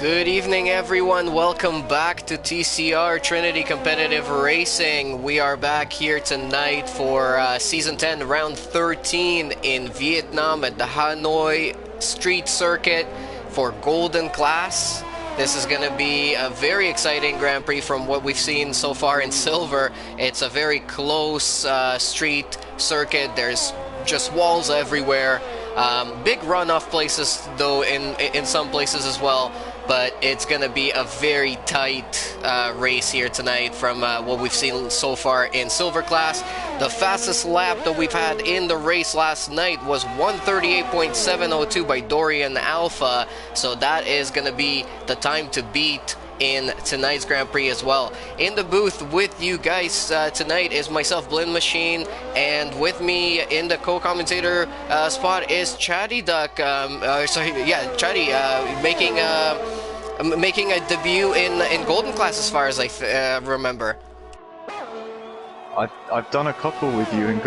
Good evening, everyone. Welcome back to TCR Trinity Competitive Racing. We are back here tonight for Season 10, Round 13 in Vietnam at the Hanoi Street Circuit for Golden Class. This is going to be a very exciting Grand Prix from what we've seen so far in Silver. It's a very close street circuit. There's just walls everywhere. Big runoff places, though, in some places as well. But it's going to be a very tight race here tonight from what we've seen so far in Silver Class. The fastest lap that we've had in the race last night was 138.702 by Dorian Alpha. So that is going to be the time to beat in tonight's Grand Prix as well. In the booth with you guys tonight is myself, BLIN-MACHINE, and with me in the co-commentator spot is Chatty Duck. Chatty making a debut in Golden Class as far as I remember. I've done a couple with you in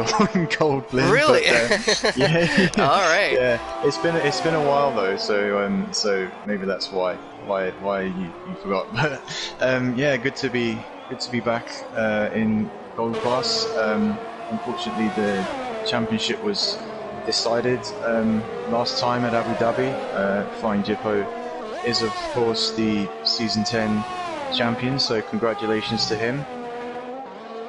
Gold Blin. Really? But, yeah. All right. Yeah, it's been a while though, so maybe that's why you forgot. But yeah, good to be back in Gold Class. Unfortunately, the championship was decided last time at Abu Dhabi. Flying Jippo is of course the Season 10 champion, so congratulations to him.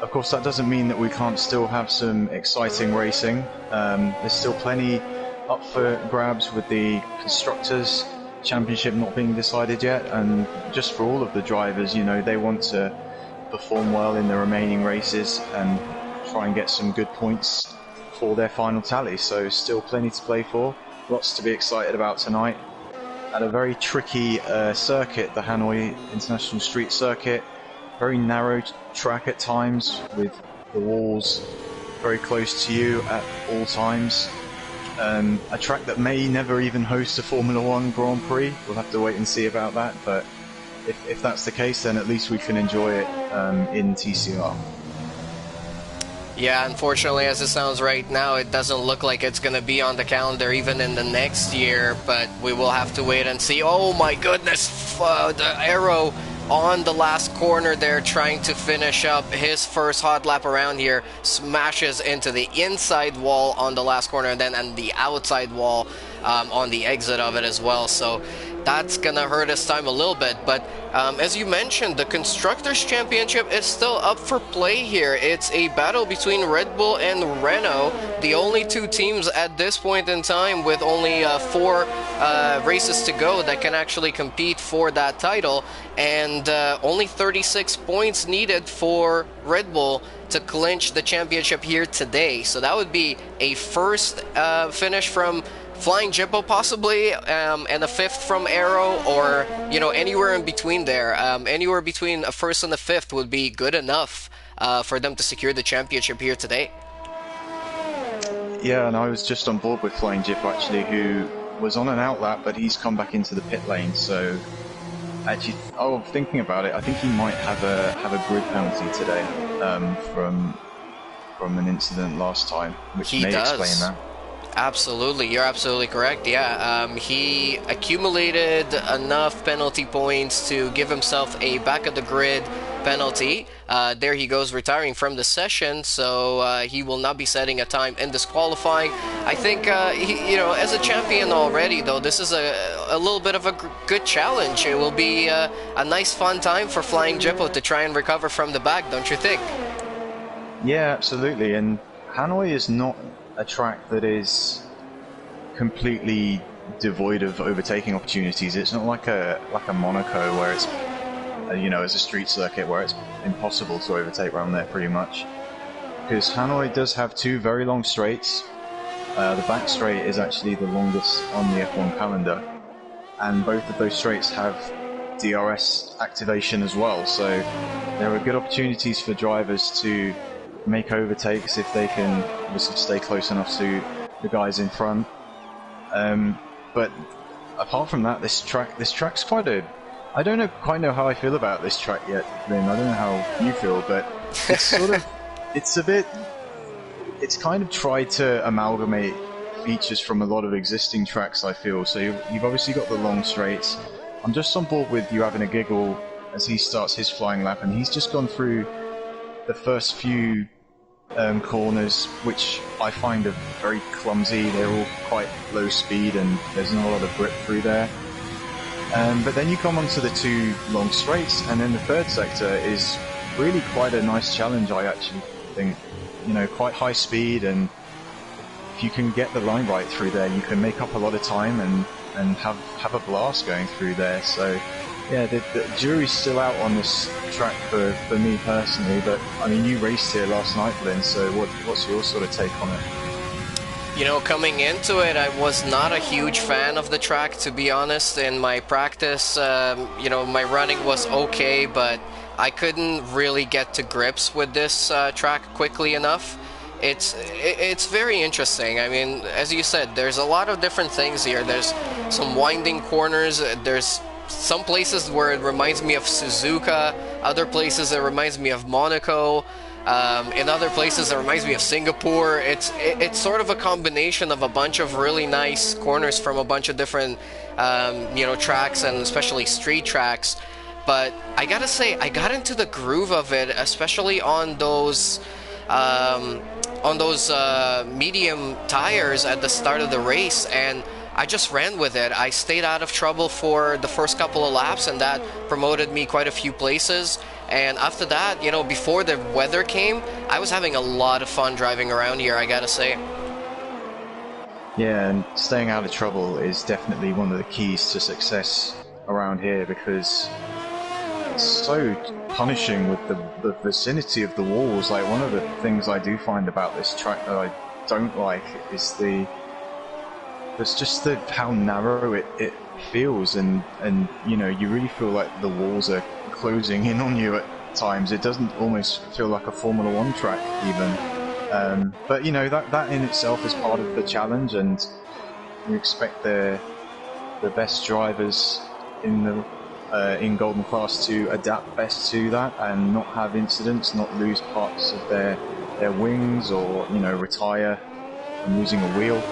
Of course, that doesn't mean that we can't still have some exciting racing. There's still plenty up for grabs with the Constructors' Championship not being decided yet, and just for all of the drivers, you know, they want to perform well in the remaining races and try and get some good points for their final tally. So still plenty to play for, lots to be excited about tonight. At a very tricky circuit, the Hanoi International Street Circuit. Very narrow track at times, with the walls very close to you at all times. A track that may never even host a Formula 1 Grand Prix. We'll have to wait and see about that, but if that's the case, then at least we can enjoy it in TCR. Yeah, unfortunately, as it sounds right now, it doesn't look like it's going to be on the calendar even in the next year, but we will have to wait and see. Oh my goodness, the arrow on the last corner there, trying to finish up his first hot lap around here, smashes into the inside wall on the last corner, and then on the outside wall on the exit of it as well. So that's gonna hurt his time a little bit. But as you mentioned, the Constructors' Championship is still up for play here. It's a battle between Red Bull and Renault, the only two teams at this point in time with only 4 races to go that can actually compete for that title, and only 36 points needed for Red Bull to clinch the championship here today. So that would be a first finish from Flying Jippo possibly, and a 5th from Aero, or, you know, anywhere in between there. Anywhere between a 1st and a 5th would be good enough for them to secure the championship here today. Yeah, and I was just on board with Flying Jippo actually, who was on an outlap, but he's come back into the pit lane. So actually, thinking about it, I think he might have a grid penalty today from an incident last time, which may explain that. Absolutely, you're absolutely correct. Yeah, he accumulated enough penalty points to give himself a back of the grid penalty. There he goes, retiring from the session, so he will not be setting a time in disqualifying. I think, you know, as a champion already, though, this is a little bit of a good challenge. It will be a nice, fun time for Flying Jippo to try and recover from the back, don't you think? Yeah, absolutely. And Hanoi is not a track that is completely devoid of overtaking opportunities. It's not like a Monaco where it's you know, as a street circuit where it's impossible to overtake around there pretty much. Because Hanoi does have 2 very long straights. The back straight is actually the longest on the F1 calendar, and both of those straights have DRS activation as well. So there are good opportunities for drivers to make overtakes if they can obviously stay close enough to the guys in front. But apart from that, this track's quite a... I don't quite know how I feel about this track yet, Lynn. I don't know how you feel, but it's sort of... It's kind of tried to amalgamate features from a lot of existing tracks, I feel. So you've obviously got the long straights, I'm just on board with you having a giggle as he starts his flying lap, and he's just gone through the first few corners, which I find are very clumsy. They're all quite low speed and there's not a lot of grip through there. But then you come onto the two long straights, and then the third sector is really quite a nice challenge, I actually think. You know, quite high speed, and if you can get the line right through there, you can make up a lot of time and have a blast going through there. So yeah, the jury's still out on this track for me personally, but I mean, you raced here last night, Blin, so what's your sort of take on it? You know, coming into it, I was not a huge fan of the track, to be honest. In my practice, you know, my running was okay, but I couldn't really get to grips with this track quickly enough. It's very interesting. I mean, as you said, there's a lot of different things here. There's some winding corners. There's some places where it reminds me of Suzuka. Other places it reminds me of Monaco. In other places it reminds me of Singapore. It's sort of a combination of a bunch of really nice corners from a bunch of different you know, tracks, and especially street tracks. But I gotta say, I got into the groove of it, especially on those medium tires at the start of the race, and I just ran with it. I stayed out of trouble for the first couple of laps, and that promoted me quite a few places. And after that, you know, before the weather came, I was having a lot of fun driving around here, I gotta say. Yeah, and staying out of trouble is definitely one of the keys to success around here, because it's so punishing with the vicinity of the walls. Like, one of the things I do find about this track that I don't like is how narrow it feels, and you know, you really feel like the walls are closing in on you at times. It doesn't almost feel like a Formula 1 track even. But you know, that in itself is part of the challenge, and you expect the best drivers in Golden Class to adapt best to that and not have incidents, not lose parts of their wings, or, you know, retire from losing a wheel.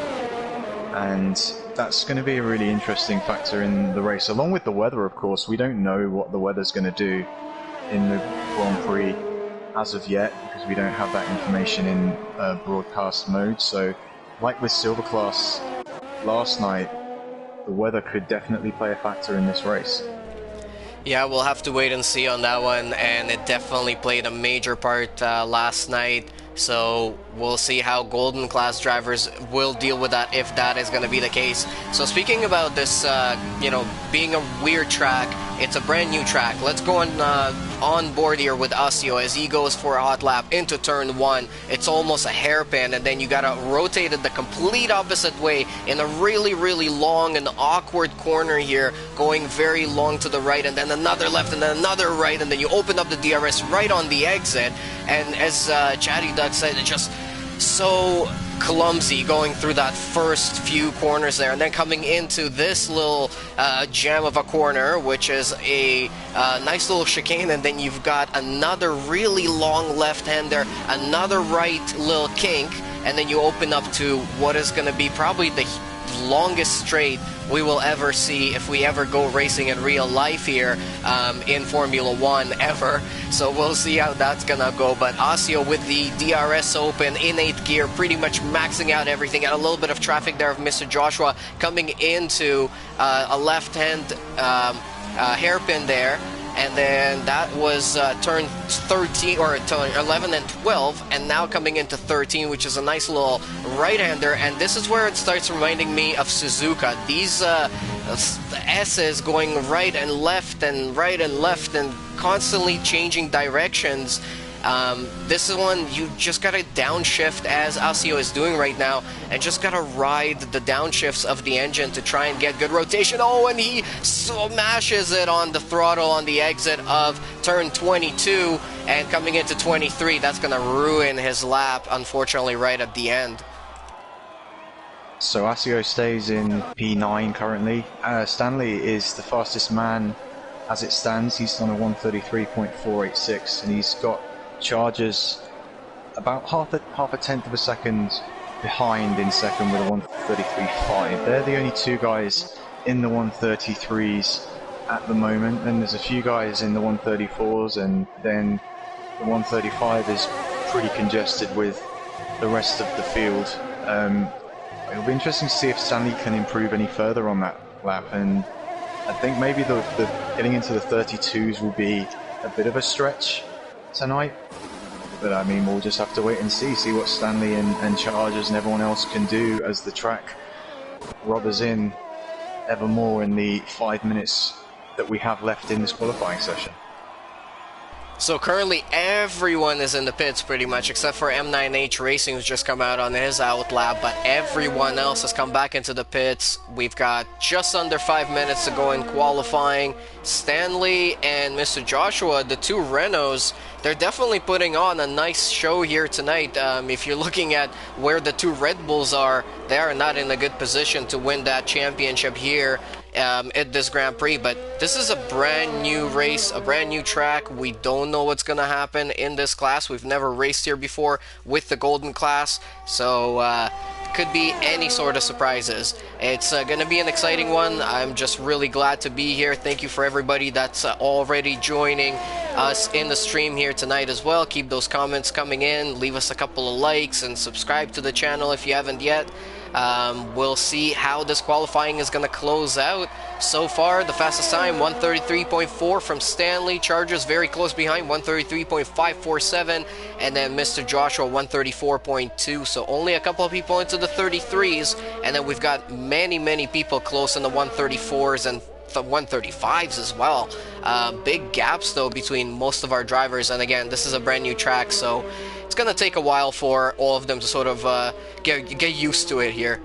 And that's going to be a really interesting factor in the race, along with the weather, of course. We don't know what the weather's going to do in the Grand Prix as of yet, because we don't have that information in broadcast mode. So, like with Silver Class last night, the weather could definitely play a factor in this race. Yeah, we'll have to wait and see on that one, and it definitely played a major part last night. So we'll see how Golden Class drivers will deal with that, if that is going to be the case. So speaking about this, you know, being a weird track, it's a brand new track. Let's go on board here with Asio as he goes for a hot lap into turn 1. It's almost a hairpin, and then you gotta rotate it the complete opposite way in a really, really long and awkward corner here, going very long to the right, and then another left, and then another right, and then you open up the DRS right on the exit. And as Chatty Doug said, it's just so clumsy going through that first few corners there, and then coming into this little gem of a corner, which is a nice little chicane, and then you've got another really long left-hander, another right little kink, and then you open up to what is going to be probably the longest straight we will ever see if we ever go racing in real life here in Formula 1 ever. So we'll see how that's gonna go. But Asio with the DRS open in 8th gear, pretty much maxing out everything. And a little bit of traffic there of Mr. Joshua coming into a left-hand hairpin there. And then that was turn 13, or turn 11 and 12, and now coming into 13, which is a nice little right-hander. And this is where it starts reminding me of Suzuka. These S's going right and left and right and left and constantly changing directions. This is one you just gotta downshift, as Asio is doing right now, and just gotta ride the downshifts of the engine to try and get good rotation. Oh, and he smashes it on the throttle on the exit of turn 22, and coming into 23, that's gonna ruin his lap, unfortunately, right at the end. So Asio stays in P9 currently. Stanley is the fastest man as it stands. He's on a 133.486, and he's got charges about half a tenth of a second behind in second with a 133.5. They're the only two guys in the 133s at the moment. And there's a few guys in the 134s, and then the 135 is pretty congested with the rest of the field. It'll be interesting to see if Stanley can improve any further on that lap, and I think maybe the getting into the 32s will be a bit of a stretch tonight. But I mean, we'll just have to wait and see what Stanley and Chargers and everyone else can do as the track rubbers in ever more in the 5 minutes that we have left in this qualifying session. So currently everyone is in the pits pretty much, except for M9H Racing, who's just come out on his out lap, but everyone else has come back into the pits. We've got just under 5 minutes to go in qualifying. Stanley and Mr. Joshua, the two Renaults, they're definitely putting on a nice show here tonight. If you're looking at where the two Red Bulls are, they are not in a good position to win that championship here at this Grand Prix. But this is a brand new race, a brand new track. We don't know what's gonna happen in this class. We've never raced here before with the Golden class, so could be any sort of surprises. It's gonna be an exciting one. I'm just really glad to be here. Thank you for everybody that's already joining us in the stream here tonight as well. Keep those comments coming in, leave us a couple of likes, and subscribe to the channel if you haven't yet. We'll see how this qualifying is going to close out. So far, the fastest time, 133.4 from Stanley. Chargers very close behind, 133.547. And then Mr. Joshua, 134.2. So only a couple of people into the 33s. And then we've got many people close in the 134s and the 135s as well. Big gaps though between most of our drivers. And again, this is a brand new track, so it's gonna take a while for all of them to sort of get used to it here.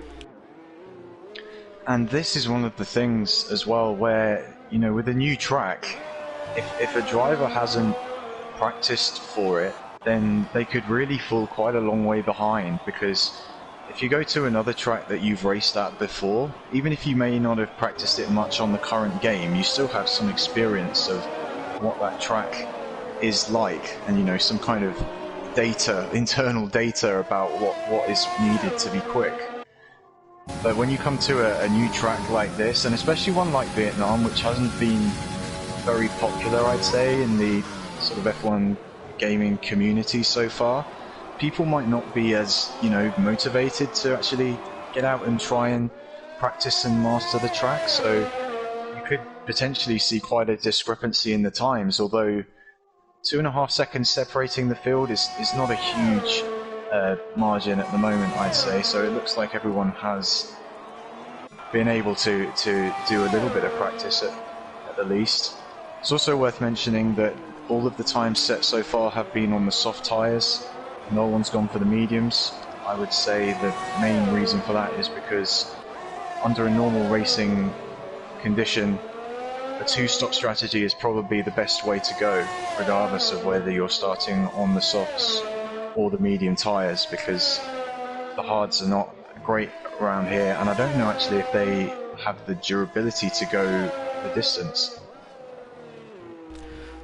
And this is one of the things as well where, you know, with a new track, if a driver hasn't practiced for it, then they could really fall quite a long way behind, because if you go to another track that you've raced at before, even if you may not have practiced it much on the current game, you still have some experience of what that track is like, and, you know, some kind of data, internal data about what is needed to be quick. But when you come to a new track like this, and especially one like Vietnam, which hasn't been very popular, I'd say, in the sort of F1 gaming community so far, people might not be as, you know, motivated to actually get out and try and practice and master the track. So you could potentially see quite a discrepancy in the times, although 2.5 seconds separating the field is not a huge margin at the moment, I'd say. So it looks like everyone has been able to do a little bit of practice at the least. It's also worth mentioning that all of the times set so far have been on the soft tyres. No one's gone for the mediums. I would say the main reason for that is because under a normal racing condition, a two-stop strategy is probably the best way to go, regardless of whether you're starting on the softs or the medium tyres, because the hards are not great around here, and I don't know actually if they have the durability to go the distance.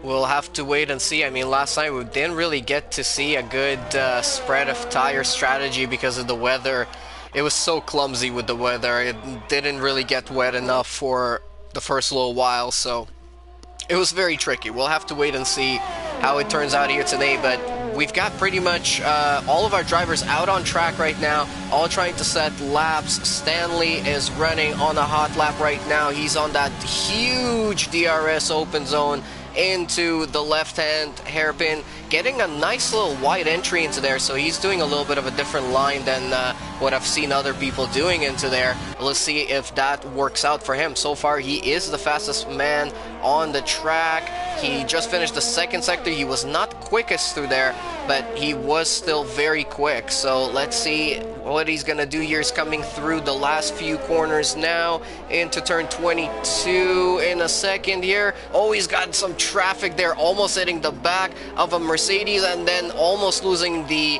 We'll have to wait and see. I mean, last night we didn't really get to see a good spread of tire strategy because of the weather. It was so clumsy with the weather. It didn't really get wet enough for the first little while, so it was very tricky. We'll have to wait and see how it turns out here today, but we've got pretty much all of our drivers out on track right now, all trying to set laps. Stanley is running on a hot lap right now. He's on that huge DRS open zone into the left-hand hairpin, getting a nice little wide entry into there, so he's doing a little bit of a different line than what I've seen other people doing into there. Let's see if that works out for him. So far, he is the fastest man on the track. He just finished the second sector. He was not quickest through there, but he was still very quick. So let's see what he's gonna do here. He's coming through the last few corners now into turn 22 in a second here. Oh, he's got some traffic there, almost hitting the back of a Mercedes, and then almost losing the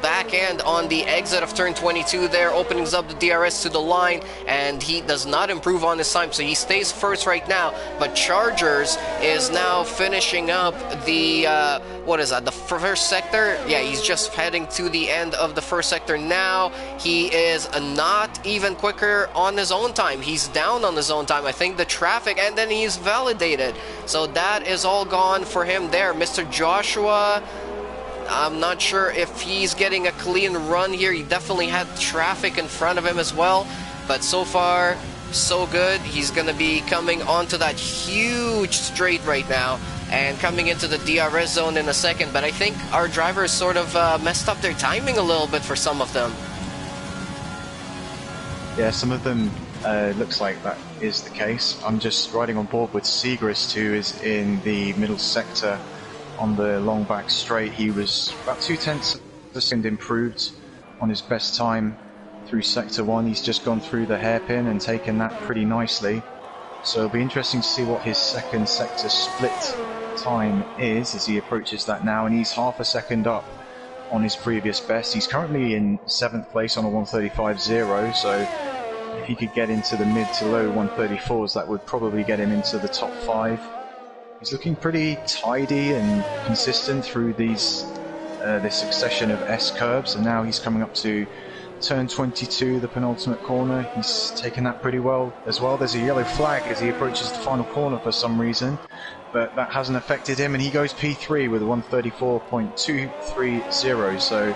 back end on the exit of turn 22 there, opens up the DRS to the line, and he does not improve on his time, so he stays first right now. But Chargers is now now finishing up the, what is that, the first sector? Yeah, he's just heading to the end of the first sector now. He is not even quicker on his own time. He's down on his own time. I think the traffic, and then he's validated. So that is all gone for him there. Mr. Joshua, I'm not sure if he's getting a clean run here. He definitely had traffic in front of him as well. But so far, so good. He's going to be coming onto that huge straight right now and coming into the DRS zone in a second. But I think our drivers sort of messed up their timing a little bit for some of them. Yeah, some of them looks like that is the case. I'm just riding on board with Segrist, who is in the middle sector on the long back straight. He was about 0.2 of a second improved on his best time through sector 1. He's just gone through the hairpin and taken that pretty nicely. So it'll be interesting to see what his second sector split time is as he approaches that now, and he's half a second up on his previous best. He's currently in 7th place on a 135.0, so if he could get into the mid to low 134s, that would probably get him into the top 5. He's looking pretty tidy and consistent through these this succession of S curves, and now he's coming up to turn 22, the penultimate corner. He's taken that pretty well as well. There's a yellow flag as he approaches the final corner for some reason, but that hasn't affected him, and he goes P3 with a 134.230, so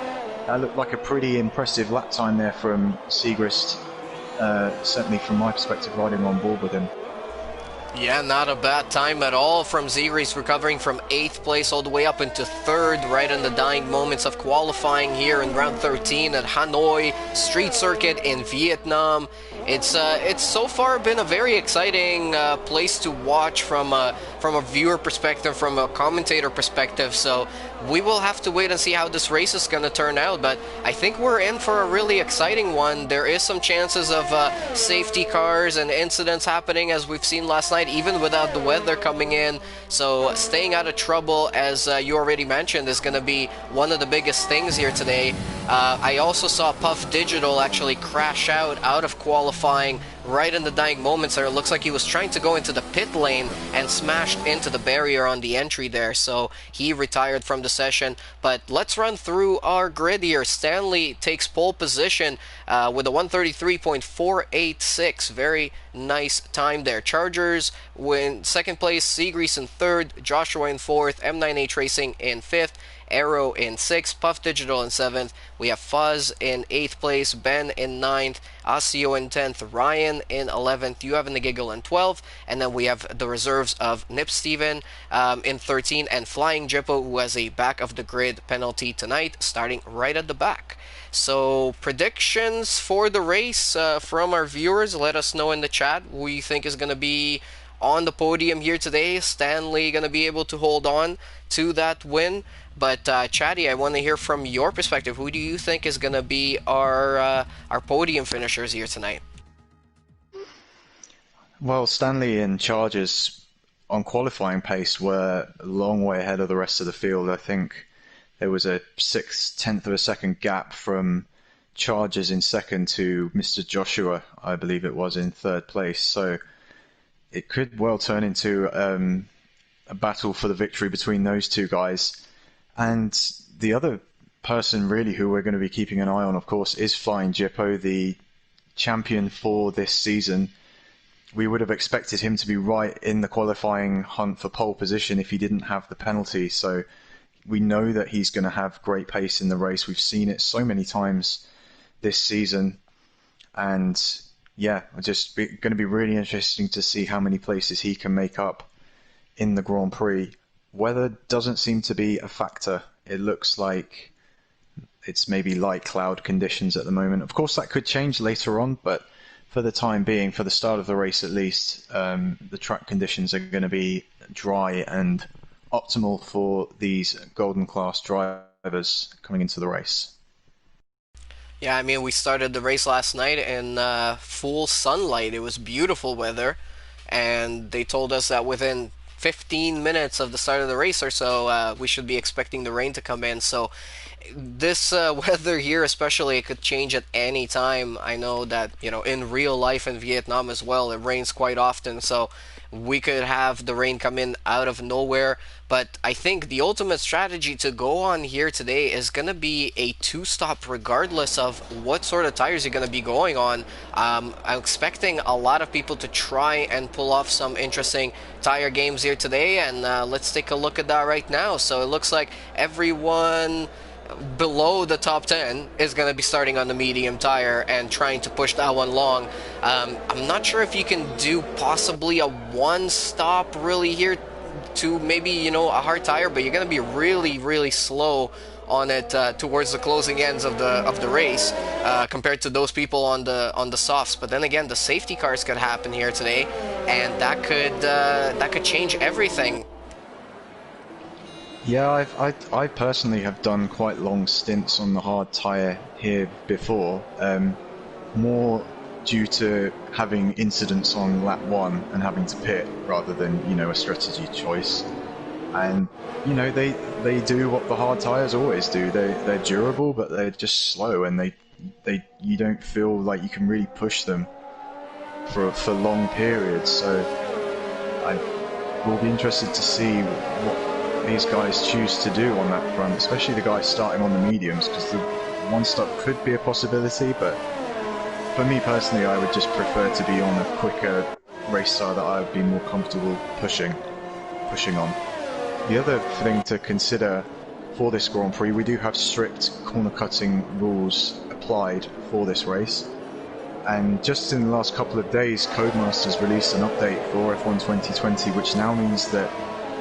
that looked like a pretty impressive lap time there from Segrist, certainly from my perspective riding on board with him. Yeah, not a bad time at all from Segrist, recovering from 8th place all the way up into 3rd, right in the dying moments of qualifying here in round 13 at Hanoi Street Circuit in Vietnam. It's so far been a very exciting place to watch from a viewer perspective, from a commentator perspective. So we will have to wait and see how this race is going to turn out. But I think we're in for a really exciting one. There is some chances of safety cars and incidents happening, as we've seen last night, even without the weather coming in. So staying out of trouble, as you already mentioned, is going to be one of the biggest things here today. I also saw Puff Digital actually crash out of qualifying right in the dying moments there. It looks like he was trying to go into the pit lane and smashed into the barrier on the entry there, so he retired from the session. But let's run through our grid here. Stanley takes pole position with a 133.486. Very nice time there. Chargers win 2nd place, Segrist in 3rd, Joshua in 4th, M9H Racing in 5th, Arrow in 6th, Puff Digital in 7th. We have Fuzz in 8th place, Ben in 9th, Asio in 10th, Ryan in 11th, You Have in the Giggle in 12th, and then we have the reserves of Nip Steven in 13, and Flying Jippo, who has a back of the grid penalty tonight, starting right at the back. So predictions for the race from our viewers, let us know in the chat who you think is going to be on the podium here today. Stanley going to be able to hold on to that win. But Chatty, I want to hear from your perspective. Who do you think is going to be our podium finishers here tonight? Well, Stanley and Chargers on qualifying pace were a long way ahead of the rest of the field. I think there was a 0.6 of a second gap from Chargers in 2nd to Mr. Joshua, I believe it was, in 3rd place. So it could well turn into a battle for the victory between those two guys. And the other person really who we're going to be keeping an eye on, of course, is Flying Jippo, the champion for this season. We would have expected him to be right in the qualifying hunt for pole position if he didn't have the penalty. So we know that he's going to have great pace in the race. We've seen it so many times this season. And yeah, it's going to be really interesting to see how many places he can make up in the Grand Prix. Weather doesn't seem to be a factor. It looks like it's maybe light cloud conditions at the moment. Of course, that could change later on, but for the time being, for the start of the race at least, the track conditions are going to be dry and optimal for these Golden Class drivers coming into the race. Yeah, I mean, we started the race last night in full sunlight. It was beautiful weather, and they told us that within 15 minutes of the start of the race or so, we should be expecting the rain to come in. So this weather here especially, it could change at any time. I know that, in real life in Vietnam as well, it rains quite often. So we could have the rain come in out of nowhere. But I think the ultimate strategy to go on here today is going to be a two-stop regardless of what sort of tires you're going to be going on. I'm expecting a lot of people to try and pull off some interesting tire games here today, and let's take a look at that right now. So it looks like everyone below the top 10 is going to be starting on the medium tire and trying to push that one long. I'm not sure if you can do possibly a one stop really here to maybe, you know, a hard tire, but you're going to be really slow on it towards the closing ends of the race compared to those people on the softs. But then again, the safety cars could happen here today, and that could change everything. Yeah, I personally have done quite long stints on the hard tyre here before, more due to having incidents on lap 1 and having to pit rather than, you know, a strategy choice. And, you know, they do what the hard tyres always do. They're durable, but they're just slow, and you don't feel like you can really push them for long periods. So I will be interested to see what these guys choose to do on that front, especially the guys starting on the mediums, because the one stop could be a possibility, but for me personally, I would just prefer to be on a quicker race style that I would be more comfortable pushing on. The other thing to consider for this Grand Prix, we do have strict corner cutting rules applied for this race, and just in the last couple of days, Codemasters released an update for F1 2020, which now means that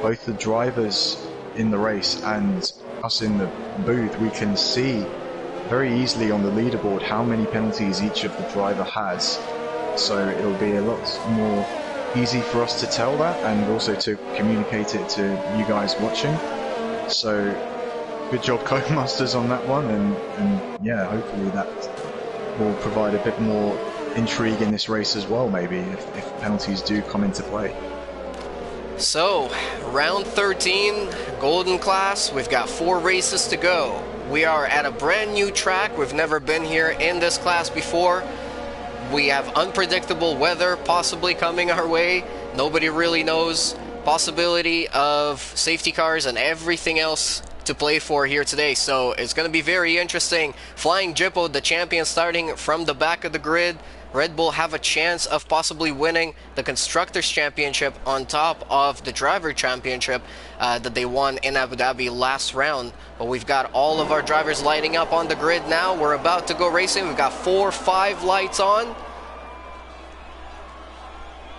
both the drivers in the race and us in the booth, we can see very easily on the leaderboard how many penalties each of the driver has. So it'll be a lot more easy for us to tell that, and also to communicate it to you guys watching. So good job Codemasters on that one, and yeah, hopefully that will provide a bit more intrigue in this race as well, maybe, if penalties do come into play. So, round 13, Golden Class, we've got 4 races to go. We are at a brand new track. We've never been here in this class before. We have unpredictable weather possibly coming our way. Nobody really knows. Possibility of safety cars and everything else to play for here today. So it's going to be very interesting. Flying Jippo, the champion, starting from the back of the grid. Red Bull have a chance of possibly winning the Constructors' Championship on top of the Driver Championship that they won in Abu Dhabi last round. But we've got all of our drivers lighting up on the grid now. We're about to go racing. We've got 4 or 5 lights on.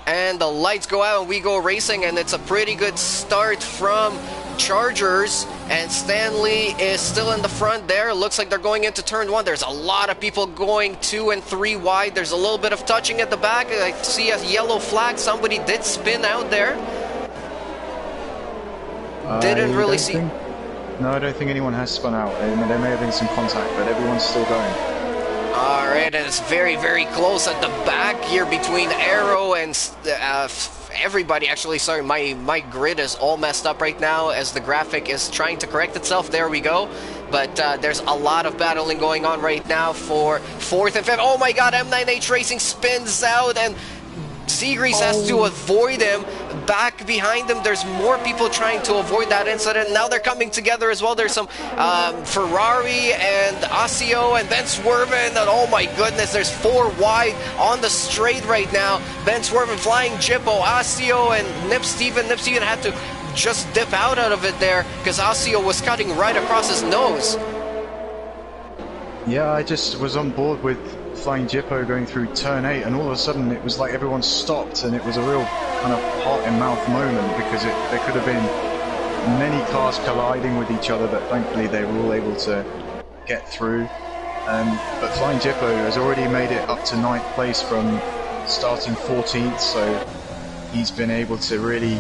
And the lights go out and we go racing, and it's a pretty good start from Chargers, and Stanley is still in the front there. Looks like they're going into turn 1. There's a lot of people going 2 and 3 wide. There's a little bit of touching at the back. I see a yellow flag. Somebody did spin out there. Didn't really see. No, I don't think anyone has spun out. There may have been some contact, but everyone's still going. Alright, and it's very close at the back here between Arrow and everybody. Actually, sorry, my grid is all messed up right now as the graphic is trying to correct itself. There we go. But there's a lot of battling going on right now for 4th and 5th. Oh my god, M9H Racing spins out, and Seagrease has to avoid him. Back behind him, there's more people trying to avoid that incident. Now they're coming together as well. There's some Ferrari and Asio and Ben Swerven, and oh my goodness, there's 4 wide on the straight right now. Ben Swerven, Flying Jippo, Asio, and Nip Steven. Nip Steven had to just dip out of it there because Asio was cutting right across his nose. Yeah, I just was on board with Flying Jippo going through turn 8, and all of a sudden it was like everyone stopped, and it was a real kind of heart-in-mouth moment, because there could have been many cars colliding with each other, but thankfully they were all able to get through. But Flying Jippo has already made it up to 9th place from starting 14th, so he's been able to really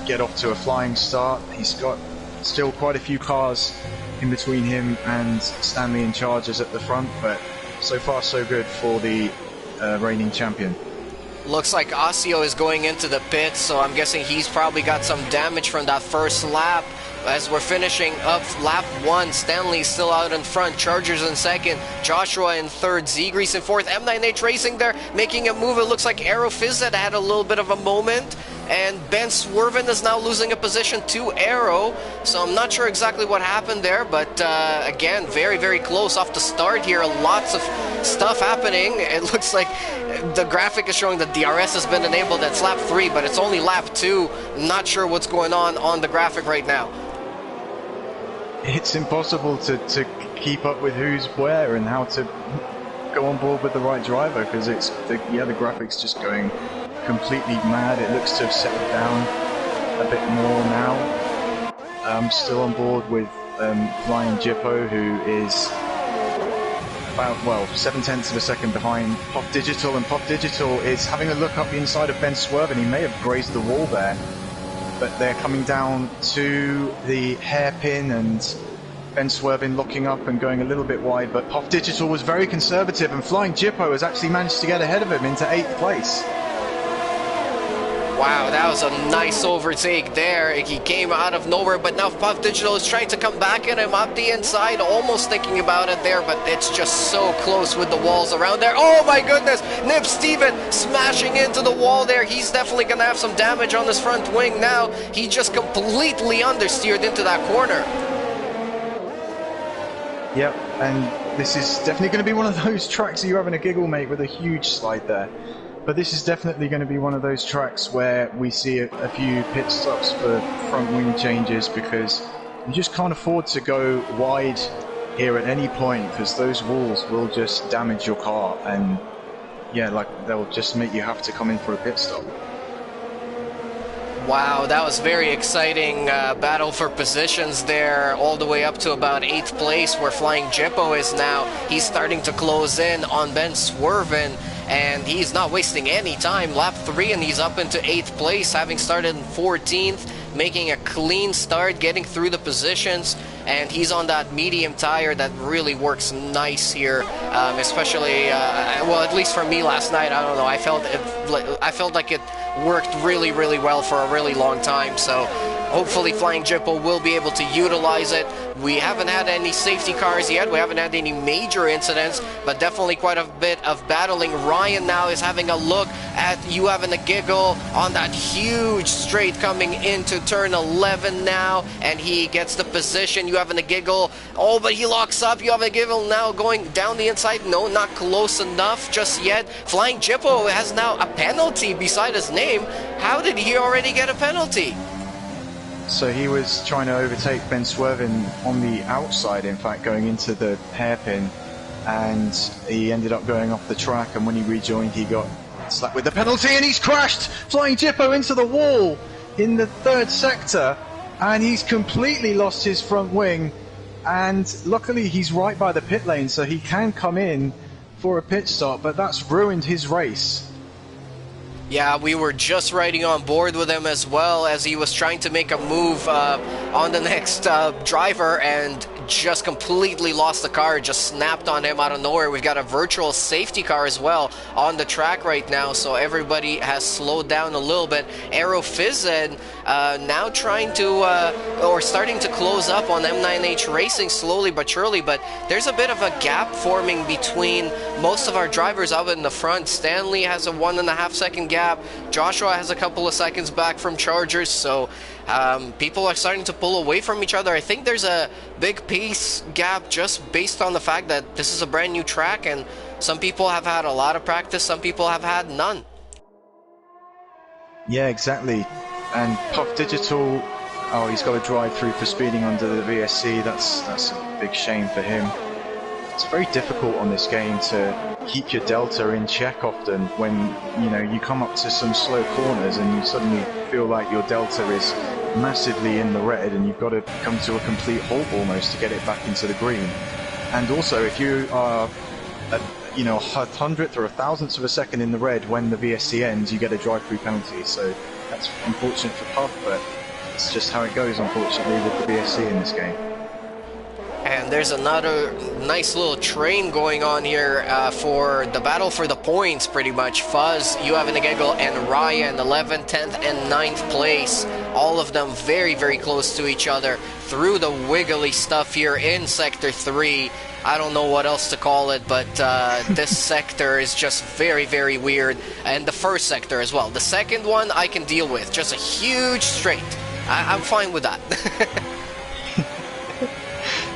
get off to a flying start. He's got still quite a few cars in between him and Stanley and Chargers at the front, but so far so good for the reigning champion. Looks like Asio is going into the pits, so I'm guessing he's probably got some damage from that first lap. As we're finishing up lap 1, Stanley's still out in front, Chargers in 2nd, Joshua in 3rd, Seagrease in 4th, M9H Racing there making a move. It looks like Aero Fizzet had a little bit of a moment, and Ben Swerven is now losing a position to Arrow, so I'm not sure exactly what happened there, but again, very, very close off the start here. Lots of stuff happening. It looks like the graphic is showing that DRS has been enabled. It's lap 3, but it's only lap 2. Not sure what's going on the graphic right now. It's impossible to keep up with who's where and how to go on board with the right driver, because it's the graphics just going completely mad. It looks to have settled down a bit more now. I'm still on board with Flying Jippo, who is about, well, 0.7 of a second behind Pop Digital, and Pop Digital is having a look up the inside of Ben Swerve, and he may have grazed the wall there, but they're coming down to the hairpin, and Ben Swervin locking up and going a little bit wide, but Pop Digital was very conservative, and Flying Jippo has actually managed to get ahead of him into 8th place. Wow, that was a nice overtake there. He came out of nowhere, but now Pop Digital is trying to come back at him up the inside, almost thinking about it there, but it's just so close with the walls around there. Oh my goodness! Nip Steven smashing into the wall there. He's definitely going to have some damage on his front wing now. He just completely understeered into that corner. Yep, and this is definitely going to be one of those tracks that you're having a giggle, mate, with a huge slide there. But this is definitely going to be one of those tracks where we see a few pit stops for front wing changes, because you just can't afford to go wide here at any point, because those walls will just damage your car, and yeah, like they'll just make you have to come in for a pit stop. Wow, that was very exciting battle for positions there, all the way up to about 8th place, where Flying Jippo is now. He's starting to close in on Ben Swerven, and he's not wasting any time. Lap 3, and he's up into 8th place, having started in 14th, making a clean start, getting through the positions, and he's on that medium tire that really works nice here, especially, well, at least for me last night, I don't know, I felt like it worked really, really well for a really long time, so hopefully Flying Jippo will be able to utilize it. We haven't had any safety cars yet, we haven't had any major incidents, but definitely quite a bit of battling. Ryan now is having a look at you, having a giggle on that huge straight coming into turn 11 now, and he gets the position. You having a giggle, oh, but he locks up. You have a giggle now going down the inside. No, not close enough just yet. Flying Jippo has now a penalty beside his name. How did he already get a penalty? So he was trying to overtake Ben Swervin on the outside, in fact, going into the hairpin, and he ended up going off the track, and when he rejoined he got slapped with the penalty, and he's crashed Flying Jippo into the wall in the 3rd sector, and he's completely lost his front wing, and luckily he's right by the pit lane, so he can come in for a pit stop, but that's ruined his race. Yeah, we were just riding on board with him as well, as he was trying to make a move on the next driver, and just completely lost the car, just snapped on him out of nowhere. We've got a virtual safety car as well on the track right now, so everybody has slowed down a little bit. Aero Fizzed now trying to, or starting to close up on M9H Racing slowly but surely, but there's a bit of a gap forming between most of our drivers out in the front. Stanley has a 1.5 second gap. Joshua has a couple of seconds back from Chargers, so people are starting to pull away from each other. I think there's a big pace gap just based on the fact that this is a brand new track, and some people have had a lot of practice, some people have had none. Yeah, exactly. And Puff Digital, oh, he's got a drive through for speeding under the VSC. That's a big shame for him. It's very difficult on this game to keep your delta in check often when, you know, you come up to some slow corners and you suddenly feel like your delta is massively in the red and you've got to come to a complete halt almost to get it back into the green. And also, if you are a 100th or 1,000th of a second in the red when the VSC ends, you get a drive-through penalty. So that's unfortunate for Puff, but it's just how it goes, unfortunately, with the VSC in this game. And there's another nice little train going on here for the battle for the points, pretty much. Fuzz, You Having a Giggle, and Ryan, 11th, 10th, and 9th place. All of them very, very close to each other through the wiggly stuff here in Sector 3. I don't know what else to call it, but this sector is just very, very weird. And the first sector as well. The second one I can deal with. Just a huge straight. I'm fine with that.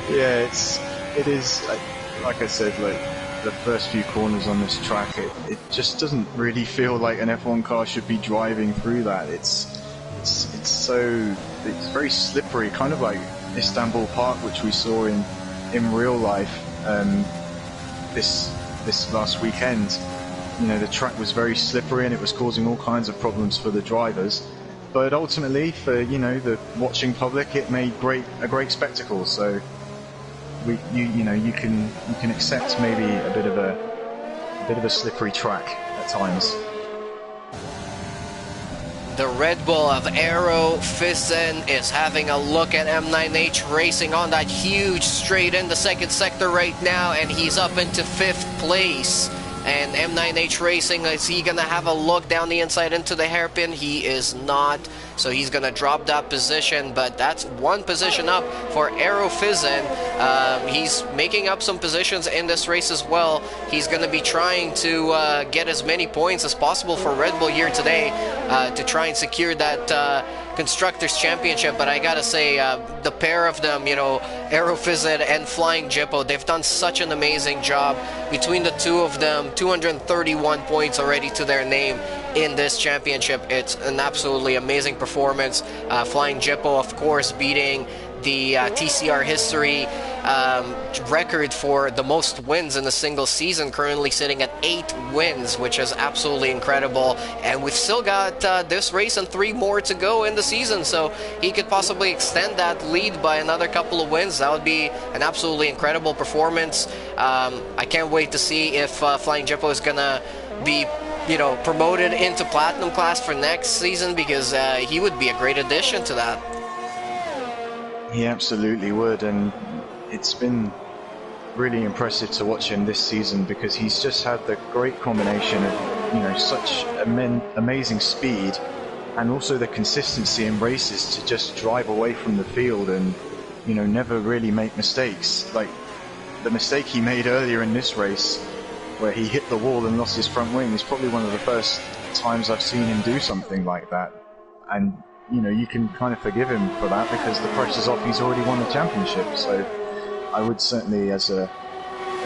Yeah, it is, like I said, like the first few corners on this track, it just doesn't really feel like an F1 car should be driving through that. It's very slippery, kind of like Istanbul Park, which we saw in real life this last weekend. You know, the track was very slippery and it was causing all kinds of problems for the drivers. But ultimately, for the watching public, it made a great spectacle. So you can accept maybe a bit of a slippery track at times. The Red Bull of Aero Fizen is having a look at M9H Racing on that huge straight in the second sector right now, and he's up into 5th place. And M9H Racing, is he going to have a look down the inside into the hairpin? He is not. So he's going to drop that position, but that's one position up for Aero Fizen. He's making up some positions in this race as well. He's going to be trying to get as many points as possible for Red Bull here today to try and secure that Constructors Championship. But I gotta say, the pair of them, Aero Fizen and Flying Jippo, they've done such an amazing job. Between the two of them, 231 points already to their name in this championship. It's an absolutely amazing performance. Flying Jippo, of course, beating the TCR history record for the most wins in a single season, currently sitting at 8 wins, which is absolutely incredible. And we've still got this race and 3 more to go in the season, so he could possibly extend that lead by another couple of wins. That would be an absolutely incredible performance. I can't wait to see if Flying Jippo is gonna be promoted into Platinum class for next season, because he would be a great addition to that. He absolutely would, and it's been really impressive to watch him this season, because he's just had the great combination of such amazing speed and also the consistency in races to just drive away from the field and never really make mistakes. Like the mistake he made earlier in this race, where he hit the wall and lost his front wing, is probably one of the first times I've seen him do something like that. And you can kind of forgive him for that because the pressure's off. He's already won the championship. So I would certainly, as a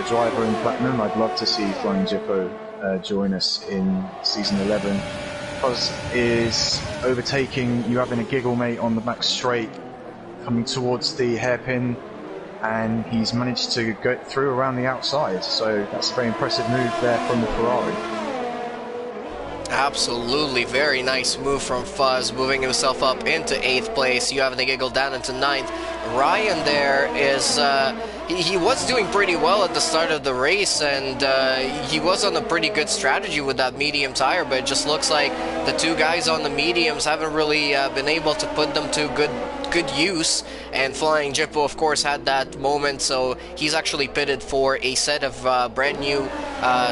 driver in Platinum, I'd love to see Flying Jippo join us in Season 11. Fuzz is overtaking You Having a Giggle, mate, on the back straight, coming towards the hairpin, and he's managed to go through around the outside. So that's a very impressive move there from the Ferrari. Absolutely, very nice move from Fuzz, moving himself up into 8th place. You Having a Giggle down into 9th. Ryan there is, he was doing pretty well at the start of the race, and he was on a pretty good strategy with that medium tire, but it just looks like the two guys on the mediums haven't really been able to put them to good use. And Flying Jippo, of course, had that moment, so he's actually pitted for a set of brand new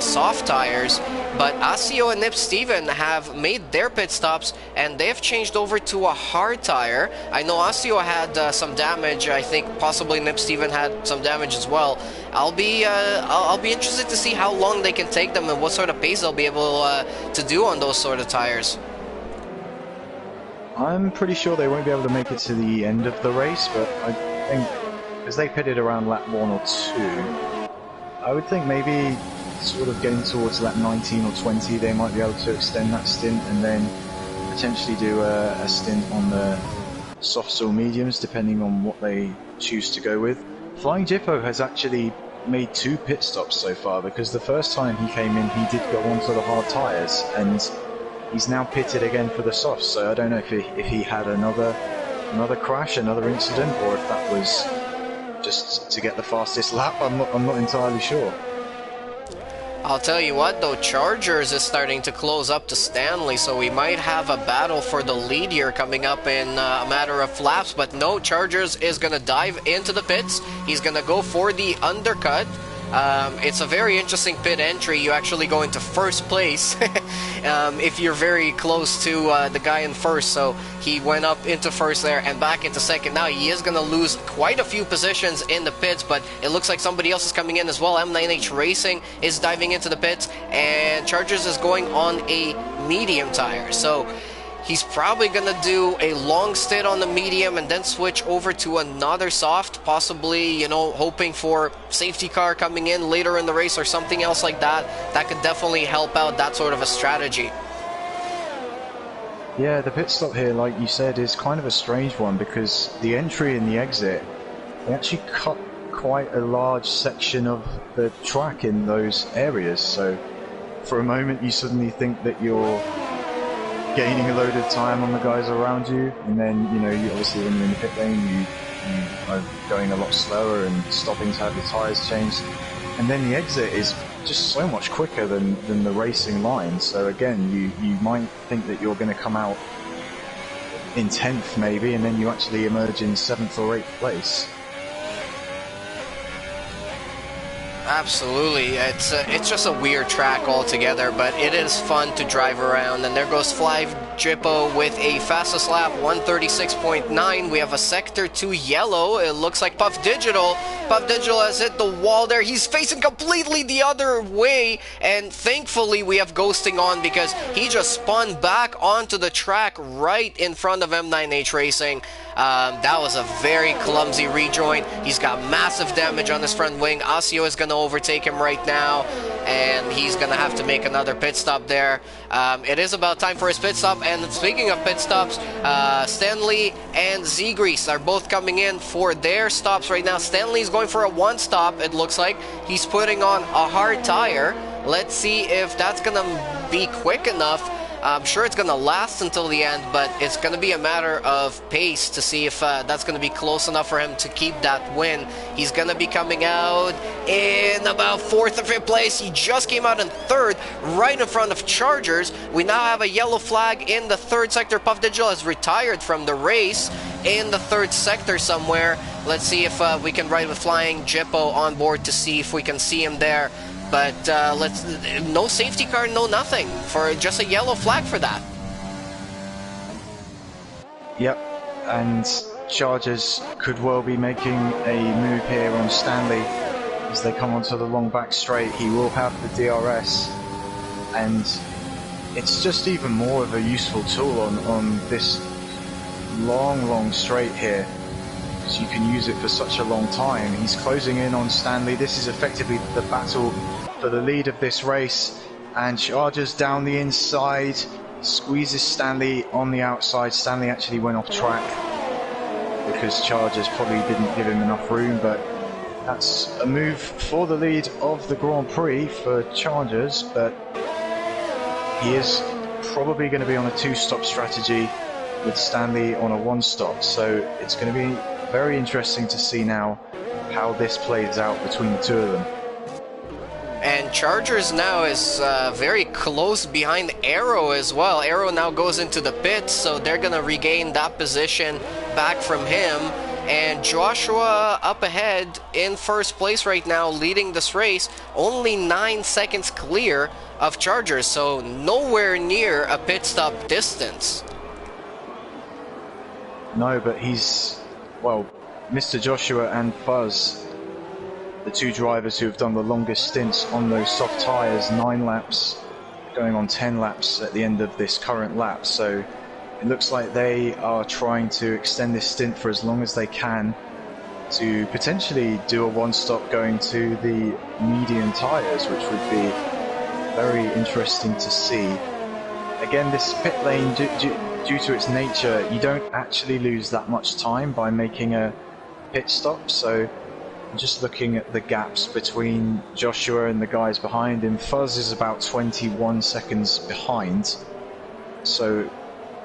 soft tires. But Asio and Nip Steven have made their pit stops, and they've changed over to a hard tire. I know Asio had some damage. I think possibly Nip Steven had some damage as well. I'll be interested to see how long they can take them and what sort of pace they'll be able to do on those sort of tires. I'm pretty sure they won't be able to make it to the end of the race, but I think, because they pitted around lap 1 or 2, I would think maybe sort of getting towards lap 19 or 20 they might be able to extend that stint and then potentially do a stint on the softs or mediums, depending on what they choose to go with. Flying Jippo has actually made 2 pit stops so far, because the first time he came in he did go onto the hard tyres, and he's now pitted again for the softs. So I don't know if he had another crash, another incident, or if that was just to get the fastest lap. I'm not entirely sure. I'll tell you what though, Chargers is starting to close up to Stanley, so we might have a battle for the lead here coming up in a matter of laps, but no, Chargers is going to dive into the pits. He's going to go for the undercut. It's a very interesting pit entry. You actually go into first place if you're very close to the guy in first. So he went up into first there and back into second. Now he is going to lose quite a few positions in the pits, but it looks like somebody else is coming in as well. M9H Racing is diving into the pits, and Chargers is going on a medium tire. So he's probably going to do a long stint on the medium and then switch over to another soft, possibly, you know, hoping for safety car coming in later in the race or something else like that. That could definitely help out that sort of a strategy. Yeah, the pit stop here, like you said, is kind of a strange one because the entry and the exit, they actually cut quite a large section of the track in those areas. So for a moment you suddenly think that you're gaining a load of time on the guys around you, and then, you know, you obviously when you're in the pit lane you are going a lot slower and stopping to have the tyres changed, and then the exit is just so much quicker than the racing line. So again, you might think that you're going to come out in 10th maybe, and then you actually emerge in 7th or 8th place. Absolutely, it's just a weird track altogether, but it is fun to drive around. And there goes Fly Jippo with a fastest lap, 136.9. We have a sector 2 yellow. It looks like Puff Digital. Puff Digital has hit the wall there. He's facing completely the other way, and thankfully we have ghosting on because he just spun back onto the track right in front of M9H Racing. That was a very clumsy rejoin. He's got massive damage on his front wing. Asio is going to overtake him right now, and he's going to have to make another pit stop there. It is about time for his pit stop, and speaking of pit stops, Stanley and Z-Grease are both coming in for their stops right now. Stanley's going for a one stop, it looks like. He's putting on a hard tire. Let's see if that's going to be quick enough. I'm sure it's going to last until the end, but it's going to be a matter of pace to see if that's going to be close enough for him to keep that win. He's going to be coming out in about 4th or 5th place. He just came out in 3rd, right in front of Chargers. We now have a yellow flag in the 3rd sector. Puff Digital has retired from the race in the 3rd sector somewhere. Let's see if we can ride with Flying Jippo on board to see if we can see him there. But no safety car, no nothing, for just a yellow flag for that. Yep, and Chargers could well be making a move here on Stanley as they come onto the long back straight. He will have the DRS, and it's just even more of a useful tool on this long straight here, because you can use it for such a long time. He's closing in on Stanley. This is effectively the battle for the lead of this race, and Chargers down the inside squeezes Stanley on the outside. Stanley actually went off track because Chargers probably didn't give him enough room, but that's a move for the lead of the Grand Prix for Chargers. But he is probably going to be on a 2-stop strategy with Stanley on a 1-stop, so it's going to be very interesting to see now how this plays out between the two of them. And Chargers now is very close behind Arrow as well. Arrow now goes into the pits, so they're going to regain that position back from him. And Joshua up ahead in 1st place right now, leading this race, only 9 seconds clear of Chargers, so nowhere near a pit stop distance. No, but he's, well, Mr. Joshua and Fuzz, the two drivers who have done the longest stints on those soft tyres, 9 laps, going on 10 laps at the end of this current lap. So it looks like they are trying to extend this stint for as long as they can to potentially do a 1-stop going to the medium tyres, which would be very interesting to see. Again, this pit lane, due to its nature, you don't actually lose that much time by making a pit stop. So just looking at the gaps between Joshua and the guys behind him, Fuzz is about 21 seconds behind. So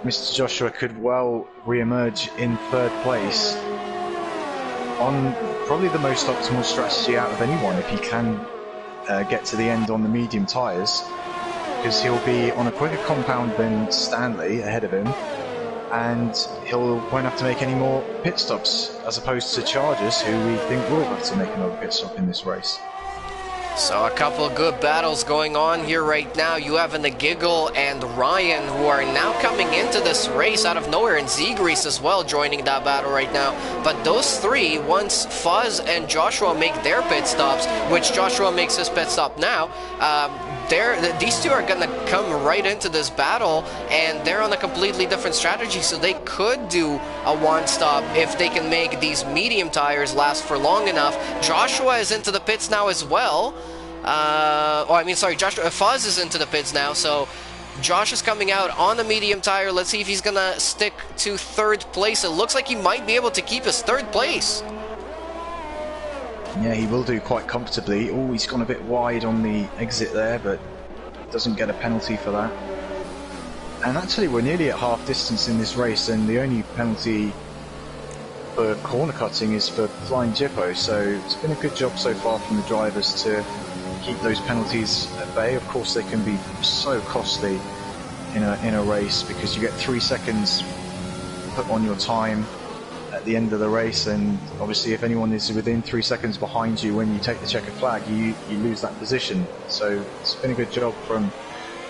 Mr. Joshua could well re-emerge in 3rd place on probably the most optimal strategy out of anyone if he can get to the end on the medium tyres, because he'll be on a quicker compound than Stanley ahead of him, and won't have to make any more pit stops, as opposed to Chargers, who we think will have to make another pit stop in this race. So a couple of good battles going on here right now. You have the Giggle and Ryan, who are now coming into this race out of nowhere, and Z-Grease as well joining that battle right now. But those three, once Fuzz and Joshua make their pit stops, which Joshua makes his pit stop now, these two are going to come right into this battle, and they're on a completely different strategy, so they could do a one-stop if they can make these medium tires last for long enough. Joshua is into the pits now as well. Fuzz is into the pits now, so Josh is coming out on the medium tire. Let's see if he's going to stick to third place. It looks like he might be able to keep his third place. Yeah, he will do quite comfortably. Oh, he's gone a bit wide on the exit there, but doesn't get a penalty for that. And actually, we're nearly at half distance in this race, and the only penalty for corner cutting is for flying Jippo. So it's been a good job so far from the drivers to keep those penalties at bay. Of course, they can be so costly in a race, because you get 3 seconds put on your time at the end of the race, and obviously if anyone is within 3 seconds behind you when you take the checkered flag, you lose that position. So it's been a good job from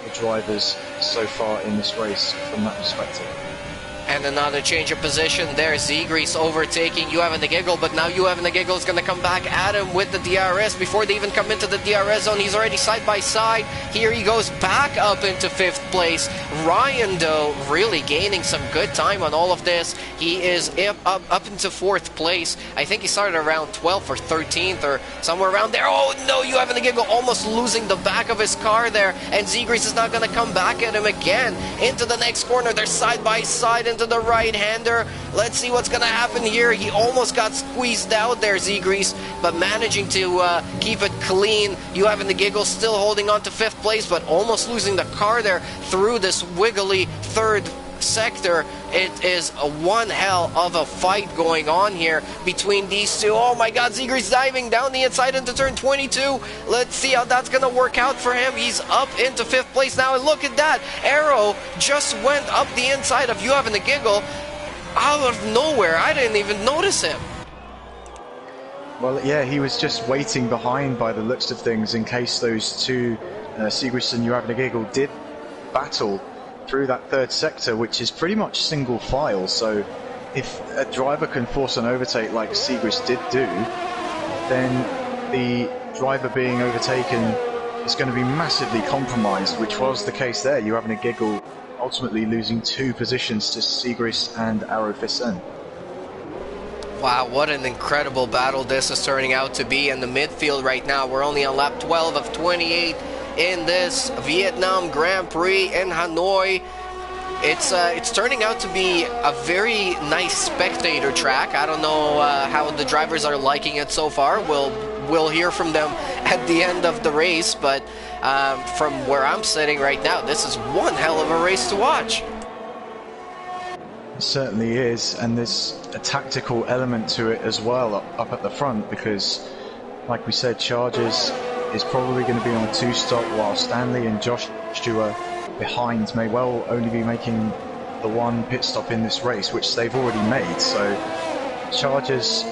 the drivers so far in this race from that perspective. And another change of position there. Z-Grease overtaking You Have the Giggle, but now You Have the Giggle is going to come back at him with the DRS. Before they even come into the DRS zone, he's already side by side. Here he goes back up into 5th place. Ryan, though, really gaining some good time on all of this. He is up into 4th place. I think he started around 12th or 13th or somewhere around there. Oh no, You Have the Giggle almost losing the back of his car there, and Z-Grease is not going to come back at him again. Into the next corner, they're side by side into the right-hander. Let's see what's going to happen here. He almost got squeezed out there, Z-Grease, but managing to keep it clean. You Have the Giggle still holding on to 5th place, but almost losing the car there through this wiggly 3rd sector. It is one hell of a fight going on here between these two. Oh my god, Z-Grease diving down the inside into turn 22. Let's see how that's going to work out for him. He's up into 5th place now, and look at that. Arrow just went up the inside of You Have the Giggle out of nowhere. I didn't even notice him. Well, yeah, he was just waiting behind by the looks of things in case those two, Z-Grease and You Have the Giggle, did battle through that 3rd sector, which is pretty much single file. So if a driver can force an overtake like Z-Grease did do, then the driver being overtaken is going to be massively compromised, which was the case there. You Have the Giggle ultimately losing 2 positions to Z-Grease and Arrowfist. Wow, what an incredible battle this is turning out to be in the midfield right now. We're only on lap 12 of 28 in this Vietnam Grand Prix in Hanoi. It's turning out to be a very nice spectator track. I don't know how the drivers are liking it so far. We'll hear from them at the end of the race, but from where I'm sitting right now, this is one hell of a race to watch. It certainly is, and there's a tactical element to it as well up at the front, because like we said, Chargers is probably going to be on a 2-stop, while Stanley and Joshua behind may well only be making the 1 pit stop in this race, which they've already made. So Chargers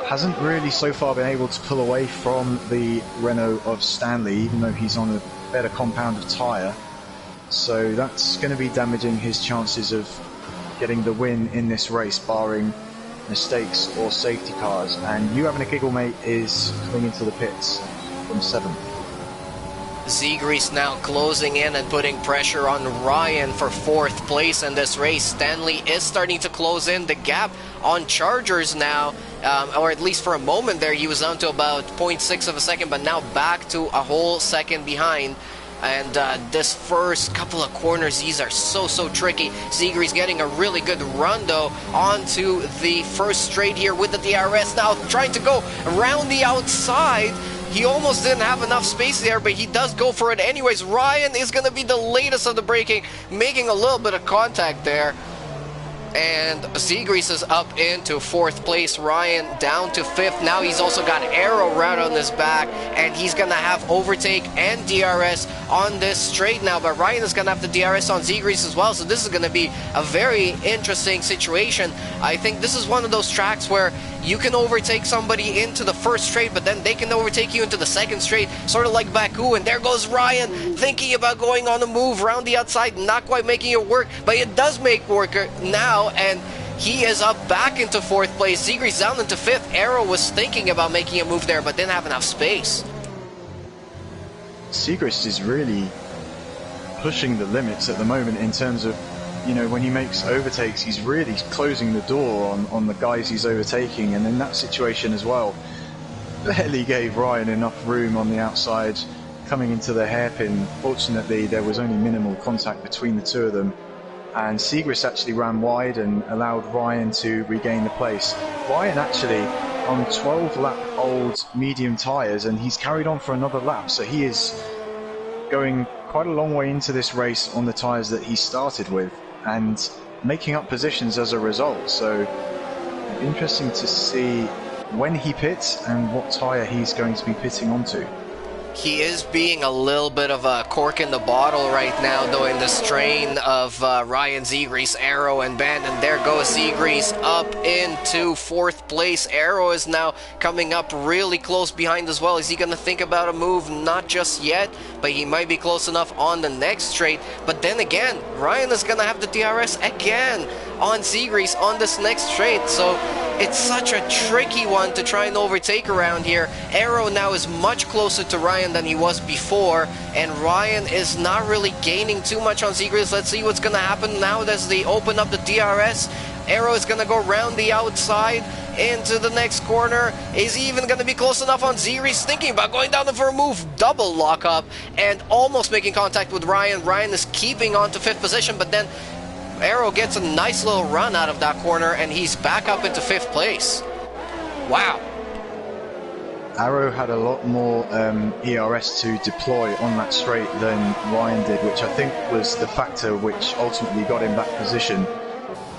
hasn't really so far been able to pull away from the Renault of Stanley, even though he's on a better compound of tyre. So that's going to be damaging his chances of getting the win in this race, barring mistakes or safety cars. And You Have a Giggle, mate, is coming into the pits from 7th. Z-Grease now closing in and putting pressure on Ryan for 4th place in this race. Stanley is starting to close in the gap on Chargers now, or at least for a moment there he was down to about 0.6 of a second, but now back to a whole second behind. And this first couple of corners, these are so tricky. Z-Grease getting a really good run though onto the first straight here with the DRS, now trying to go around the outside. He almost didn't have enough space there, but he does go for it anyways. Ryan is going to be the latest of the braking, making a little bit of contact there. And Zegreis is up into 4th place. Ryan down to 5th. Now he's also got Arrow right on his back, and he's going to have overtake and DRS on this straight now. But Ryan is going to have the DRS on Zegreis as well, so this is going to be a very interesting situation. I think this is one of those tracks where you can overtake somebody into the first straight, but then they can overtake you into the second straight, sort of like Baku. And there goes Ryan, thinking about going on a move around the outside, not quite making it work, but it does make work now, and he is up back into 4th place. Zegreis down into 5th. Arrow was thinking about making a move there, but didn't have enough space. Zegreis is really pushing the limits at the moment in terms of, you know, when he makes overtakes, he's really closing the door on the guys he's overtaking, and in that situation as well, barely gave Ryan enough room on the outside coming into the hairpin. Fortunately, there was only minimal contact between the two of them, and Zegreis actually ran wide and allowed Ryan to regain the place. Ryan actually on 12-lap old medium tyres, and he's carried on for another lap, so he is going quite a long way into this race on the tyres that he started with, and making up positions as a result. So interesting to see when he pits and what tyre he's going to be pitting onto. He is being a little bit of a cork in the bottle right now, though, in the strain of Ryan, Zegreis, Arrow, and Ben. And there goes Zegreis up into 4th place. Arrow is now coming up really close behind as well. Is he going to think about a move? Not just yet, but he might be close enough on the next straight. But then again, Ryan is going to have the DRS again on Zegreis on this next straight. So it's such a tricky one to try and overtake around here. Arrow now is much closer to Ryan than he was before, and Ryan is not really gaining too much on Zegreis. Let's see what's going to happen now as they open up the DRS. Arrow is going to go around the outside into the next corner. Is he even going to be close enough on Zegreis? Thinking about going down for a move. Double lock up and almost making contact with Ryan. Ryan is keeping on to 5th position, but then Arrow gets a nice little run out of that corner, and he's back up into 5th place. Wow. Arrow had a lot more ERS to deploy on that straight than Ryan did, which I think was the factor which ultimately got him that position,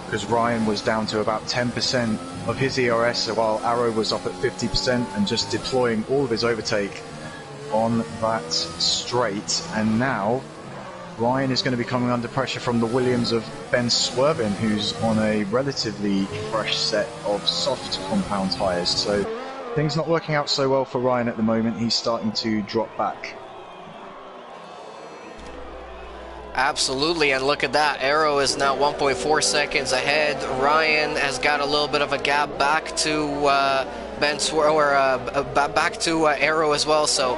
because Ryan was down to about 10% of his ERS, while Arrow was up at 50% and just deploying all of his overtake on that straight. And now Ryan is going to be coming under pressure from the Williams of Ben Swervin, who's on a relatively fresh set of soft compound tyres. So things not working out so well for Ryan at the moment. He's starting to drop back. Absolutely, and look at that. Arrow is now 1.4 seconds ahead. Ryan has got a little bit of a gap back to back to Arrow as well. So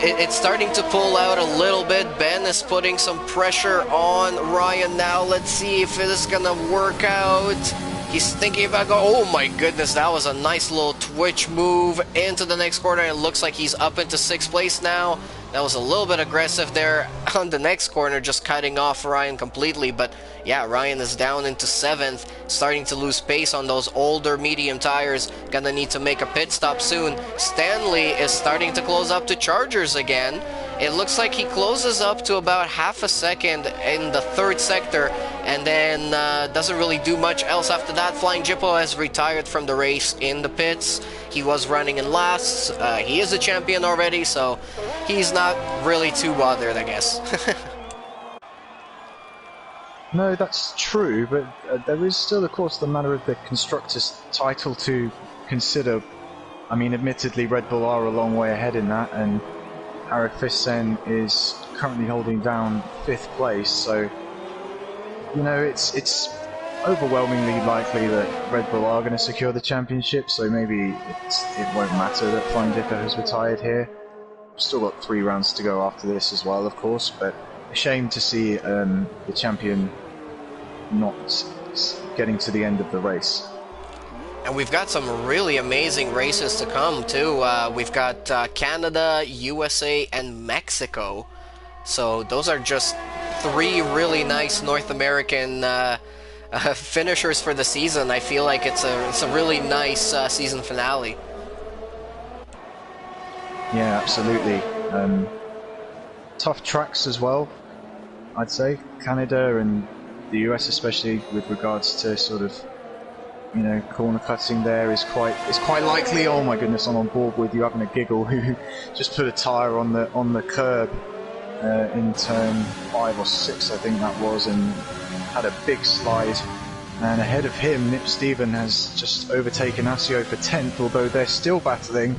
it's starting to pull out a little bit. Ben is putting some pressure on Ryan now. Let's see if it is gonna work out. He's thinking about going. Oh my goodness, that was a nice little twitch move into the next corner. It looks like he's up into 6th place now. That was a little bit aggressive there on the next corner, just cutting off Ryan completely. But yeah, Ryan is down into 7th, starting to lose pace on those older medium tires. Gonna need to make a pit stop soon. Stanley is starting to close up to Chargers again. It looks like he closes up to about half a second in the 3rd sector, and then doesn't really do much else after that. Flying Jippo has retired from the race in the pits. He was running in last. He is a champion already, so he's not really too bothered, I guess. No, that's true, but there is still, of course, the matter of the Constructors' title to consider. I mean, admittedly, Red Bull are a long way ahead in that, and Arik Fissen is currently holding down 5th place, so, you know, it's overwhelmingly likely that Red Bull are going to secure the championship, so maybe it won't matter that Flying Dipper has retired here. Still got 3 rounds to go after this as well, of course, but a shame to see the champion not getting to the end of the race. And we've got some really amazing races to come too. We've got Canada, USA, and Mexico. So those are just 3 really nice North American finishers for the season. I feel like it's a really nice season finale. Yeah, absolutely. Tough tracks as well, I'd say. Canada and the US, especially with regards to sort of, you know, corner cutting there is quite likely. Oh my goodness, I'm on board with you having a giggle. Who just put a tyre on the curb in turn 5 or 6, I think that was, and had a big slide. And ahead of him, Nip Stephen has just overtaken Asio for 10th, although they're still battling.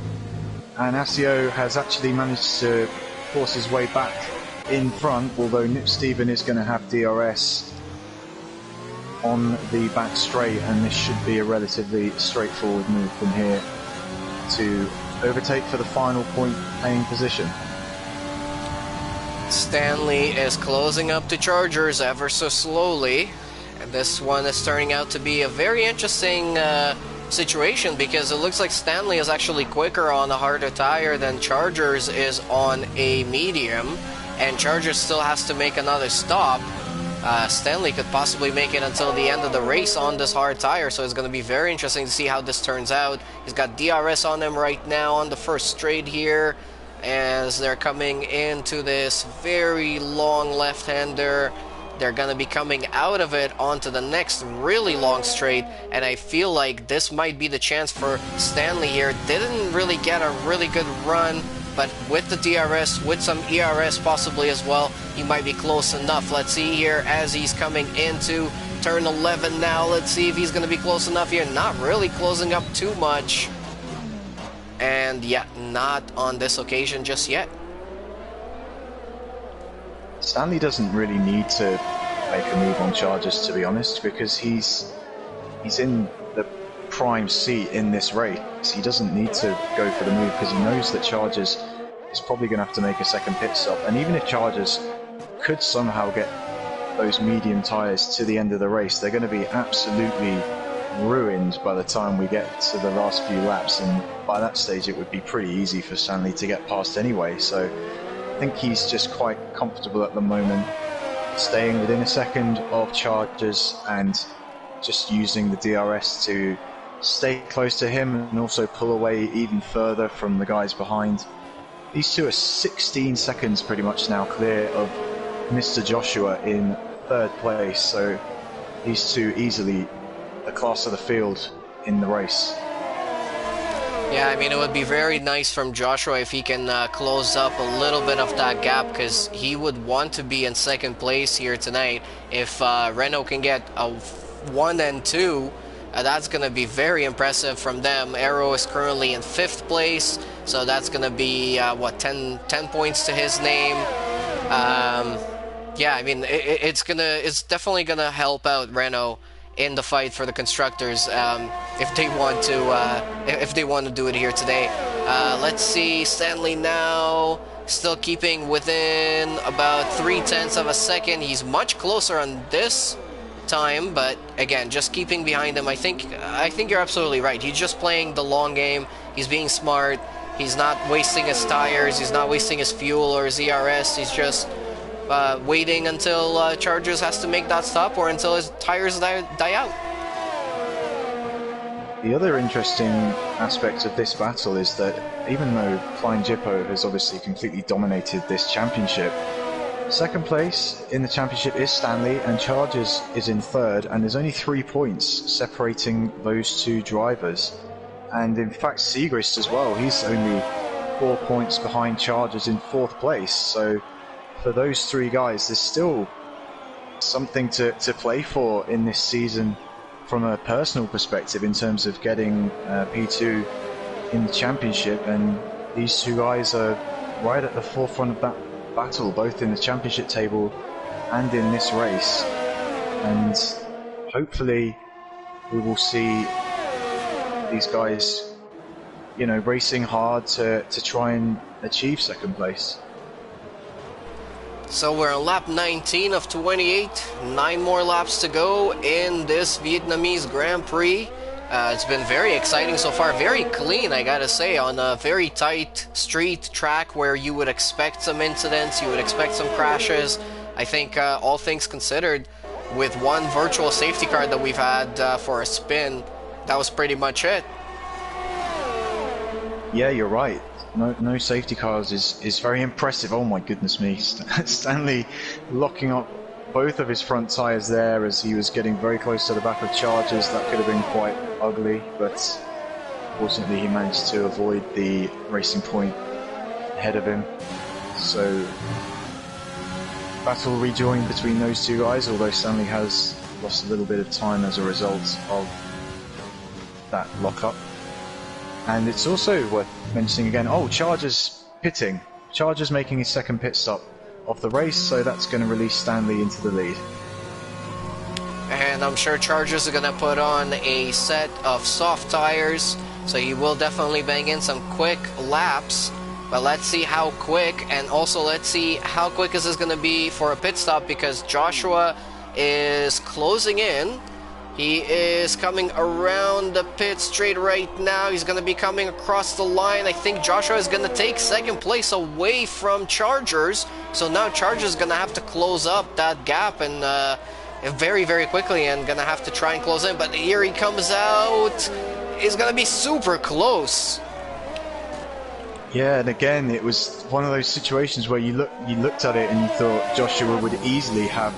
And Asio has actually managed to force his way back in front, although Nip Stephen is going to have DRS on the back straight, and this should be a relatively straightforward move from here to overtake for the final point paying position. Stanley is closing up the Chargers ever so slowly. And this one is turning out to be a very interesting situation, because it looks like Stanley is actually quicker on a harder tire than Chargers is on a medium, and Chargers still has to make another stop. Stanley could possibly make it until the end of the race on this hard tire, so it's going to be very interesting to see how this turns out. He's got DRS on him right now on the first straight here, as they're coming into this very long left-hander. They're going to be coming out of it onto the next really long straight, and I feel like this might be the chance for Stanley here. Didn't really get a really good run, but with the DRS, with some ERS possibly as well, he might be close enough. Let's see here as he's coming into turn 11 now. Let's see if he's going to be close enough here. Not really closing up too much. And yeah, not on this occasion just yet. Stanley doesn't really need to make a move on Chargers, to be honest, because he's in the prime seat in this race. He doesn't need to go for the move because he knows that Chargers is probably going to have to make a second pit stop. And even if Chargers could somehow get those medium tyres to the end of the race, they're going to be absolutely ruined by the time we get to the last few laps. And by that stage, it would be pretty easy for Stanley to get past anyway. So I think he's just quite comfortable at the moment, staying within a second of Chargers and just using the DRS to stay close to him and also pull away even further from the guys behind. These two are 16 seconds pretty much now clear of Mr. Joshua in third place, so these two easily the class of the field in the race. Yeah, I mean, it would be very nice from Joshua if he can close up a little bit of that gap, because he would want to be in second place here tonight. If Renault can get a 1 and 2, that's going to be very impressive from them. Aero is currently in 5th place, so that's going to be, what, 10 points to his name. Yeah, I mean, it's definitely going to help out Renault in the fight for the constructors, if they want to do it here today. Let's see, Stanley now still keeping within about 0.3 of a second. He's much closer on this time, but again, just keeping behind him. I think you're absolutely right. He's just playing the long game. He's being smart. He's not wasting his tires. He's not wasting his fuel or his ERS. He's just waiting until Chargers has to make that stop, or until his tires die out. The other interesting aspect of this battle is that even though Flying Jippo has obviously completely dominated this championship, second place in the championship is Stanley, and Chargers is in third, and there's only 3 points separating those two drivers. And in fact, Siegrist as well, he's only 4 points behind Chargers in 4th place. So for those 3 guys, there's still something to play for in this season from a personal perspective in terms of getting P2 in the championship, and these 2 guys are right at the forefront of that battle, both in the championship table and in this race. And hopefully we will see these guys, you know, racing hard to try and achieve second place. So we're on lap 19 of 28, 9 more laps to go in this Vietnamese Grand Prix. It's been very exciting so far, very clean, I gotta say, on a very tight street track where you would expect some incidents, you would expect some crashes. I think all things considered, with one virtual safety car that we've had for a spin, that was pretty much it. Yeah, you're right. No safety cars is very impressive. Oh my goodness me. Stanley locking up both of his front tyres there as he was getting very close to the back of Chargers. That could have been quite ugly, but fortunately he managed to avoid the racing point ahead of him. So battle rejoined between those two guys, although Stanley has lost a little bit of time as a result of that lockup. And it's also worth mentioning again, Chargers pitting. Chargers making his second pit stop of the race, so that's going to release Stanley into the lead. And I'm sure Chargers are going to put on a set of soft tires, so he will definitely bang in some quick laps. But let's see how quick, and also let's see how quick is this going to be for a pit stop, because Joshua is closing in. He is coming around the pit straight right now. He's going to be coming across the line. I think Joshua is going to take second place away from Chargers. So now Chargers is going to have to close up that gap and very, very quickly, and going to have to try and close in. But here he comes out. He's going to be super close. Yeah, and again, it was one of those situations where you looked at it and you thought Joshua would easily have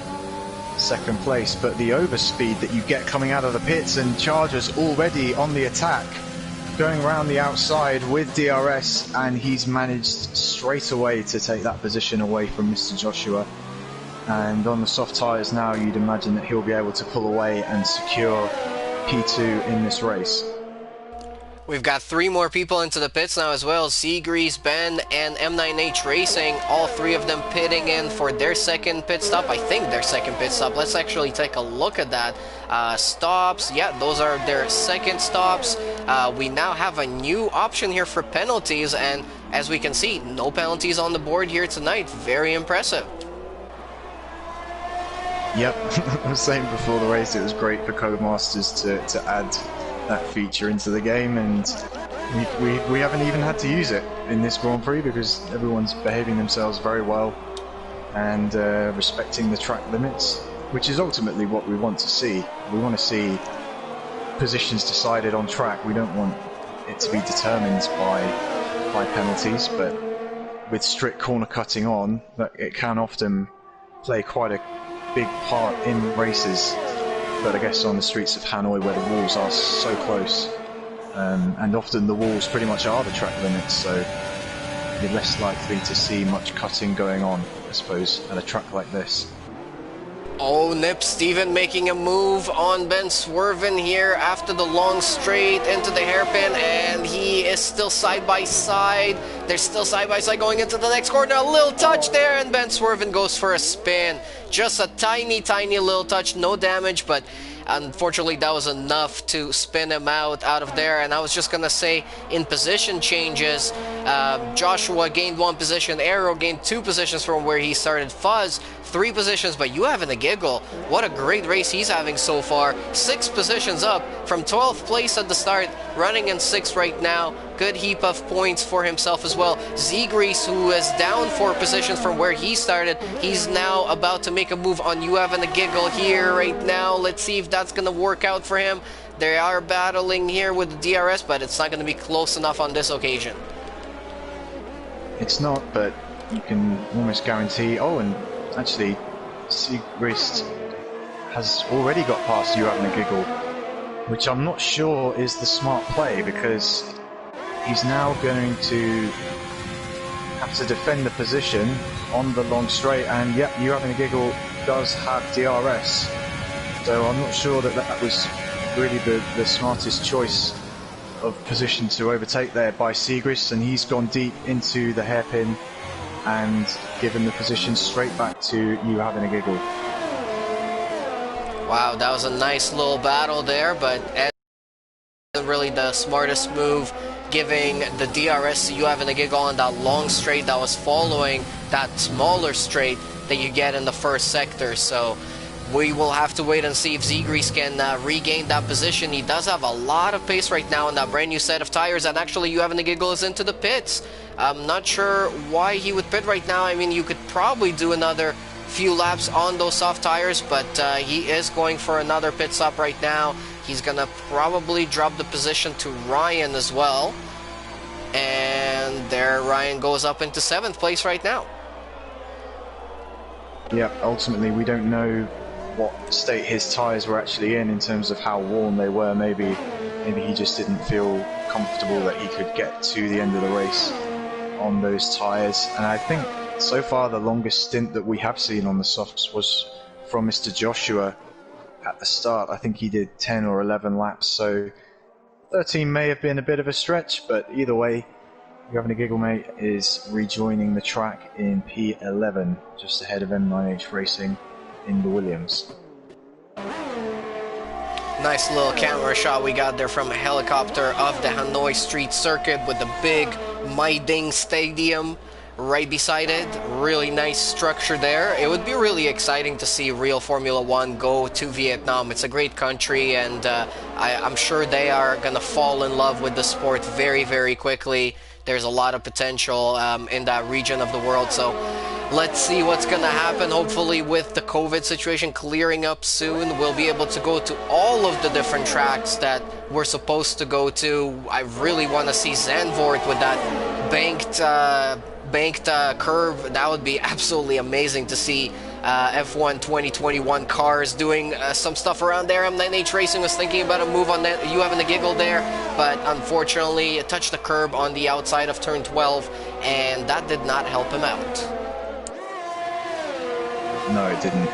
second place, but the overspeed that you get coming out of the pits, and Chargers already on the attack, going around the outside with DRS, and he's managed straight away to take that position away from Mr. Joshua. And on the soft tyres now, you'd imagine that he'll be able to pull away and secure P2 in this race. We've got 3 more people into the pits now as well. Seagrease, Ben, and M9H Racing. All 3 of them pitting in for their second pit stop. I think their second pit stop. Let's actually take a look at that. Stops. Yeah, those are their second stops. We now have a new option here for penalties. And as we can see, no penalties on the board here tonight. Very impressive. Yep, I was saying before the race, it was great for Codemasters to add that feature into the game, and we haven't even had to use it in this Grand Prix because everyone's behaving themselves very well and respecting the track limits, which is ultimately what we want to see. We want to see positions decided on track. We don't want it to be determined by penalties, but with strict corner cutting on, that it can often play quite a big part in races. But I guess on the streets of Hanoi, where the walls are so close, and often the walls pretty much are the track limits, so you're less likely to see much cutting going on, I suppose, at a track like this. Oh, Nip Steven making a move on Ben Swerven here after the long straight into the hairpin, and he is still side by side. They're still side by side going into the next corner. A little touch there, and Ben Swerven goes for a spin. Just a tiny, tiny little touch, no damage, but unfortunately that was enough to spin him out of there. And I was just gonna say, in position changes, Joshua gained 1 position, Arrow gained 2 positions from where he started, Fuzz 3 positions, but you having a giggle. What a great race he's having so far. 6 positions up from 12th place at the start, running in 6th right now. Good heap of points for himself as well. Zegrease, who is down 4 positions from where he started, he's now about to make a move on You Having a Giggle here right now. Let's see if that's going to work out for him. They are battling here with the DRS, but it's not going to be close enough on this occasion. It's not, but you can almost guarantee... Oh, and actually, Segrist has already got past You Having a Giggle, which I'm not sure is the smart play, because he's now going to have to defend the position on the long straight, and yep, You Having a Giggle does have DRS, so I'm not sure that was really the smartest choice of position to overtake there by Segrist, and he's gone deep into the hairpin and given the position straight back to You Having a Giggle. Wow, that was a nice little battle there, but really the smartest move, giving the DRS to You Having a Giggle on that long straight that was following that smaller straight that you get in the first sector. So we will have to wait and see if Zegrease can regain that position. He does have a lot of pace right now in that brand new set of tires, and actually You Having a Giggle is into the pits. I'm not sure why he would pit right now. I mean, you could probably do another few laps on those soft tires, but he is going for another pit stop right now. He's gonna probably drop the position to Ryan as well, and there Ryan goes up into 7th place right now. Yeah, ultimately we don't know what state his tyres were actually in terms of how worn they were. Maybe he just didn't feel comfortable that he could get to the end of the race on those tyres. And I think so far the longest stint that we have seen on the softs was from Mr. Joshua at the start. I think he did 10 or 11 laps, so 13 may have been a bit of a stretch, but either way, You Having a Giggle Mate is rejoining the track in P11, just ahead of M9H Racing in the Williams. Nice little camera shot we got there from a helicopter of the Hanoi Street Circuit with the big Mai Ding Stadium right beside it. Really nice structure there. It would be really exciting to see real Formula One go to Vietnam. It's a great country, and I'm sure they are going to fall in love with the sport very, very quickly. There's a lot of potential in that region of the world, so let's see what's going to happen. Hopefully with the COVID situation clearing up soon, we'll be able to go to all of the different tracks that we're supposed to go to. I really want to see Zandvoort with that banked curve. That would be absolutely amazing to see F1 2021 cars doing some stuff around there. M9H Racing was thinking about a move on that. You Having a Giggle there, but unfortunately it touched the curb on the outside of turn 12, and that did not help him out. No, it didn't.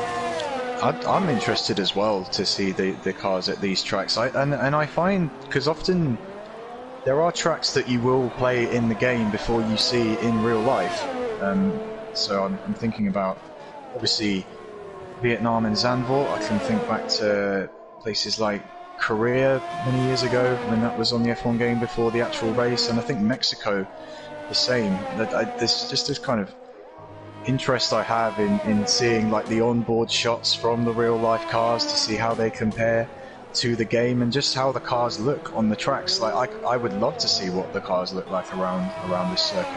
I'm interested as well to see the cars at these tracks. And I find, because often there are tracks that you will play in the game before you see in real life. So I'm thinking about, obviously, Vietnam and Zandvoort. I can think back to places like Korea many years ago when that was on the F1 game before the actual race, and I think Mexico the same. There's just this kind of interest I have in seeing like the onboard shots from the real life cars to see how they compare to the game and just how the cars look on the tracks. Like I would love to see what the cars look like around this circuit.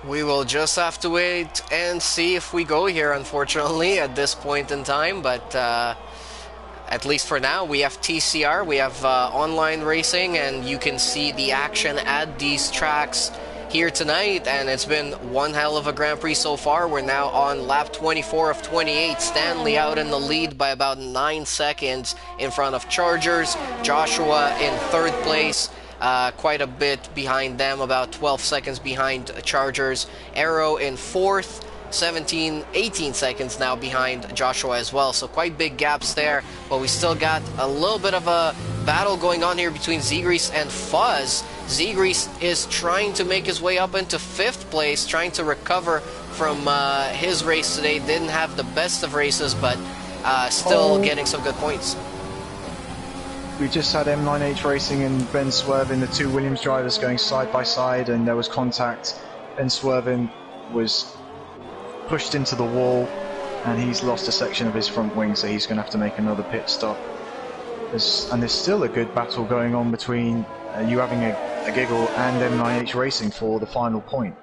We will just have to wait and see if we go here, unfortunately, at this point in time. But at least for now, we have TCR, we have online racing, and you can see the action at these tracks here tonight. And it's been one hell of a Grand Prix so far. We're now on lap 24 of 28. Stanley out in the lead by about 9 seconds in front of Chargers. Joshua in third place. Quite a bit behind them, about 12 seconds behind Chargers. Arrow in fourth, 18 seconds now behind Joshua as well. So quite big gaps there, but we still got a little bit of a battle going on here between Zegreis and Fuzz. Zegreis is trying to make his way up into fifth place, trying to recover from his race today. Didn't have the best of races, but still getting some good points. We just had M9H Racing and Ben Swervin, the two Williams drivers, going side by side, and there was contact. Ben Swervin was pushed into the wall, and he's lost a section of his front wing, so he's going to have to make another pit stop. There's still a good battle going on between You Having a Giggle and M9H Racing for the final point.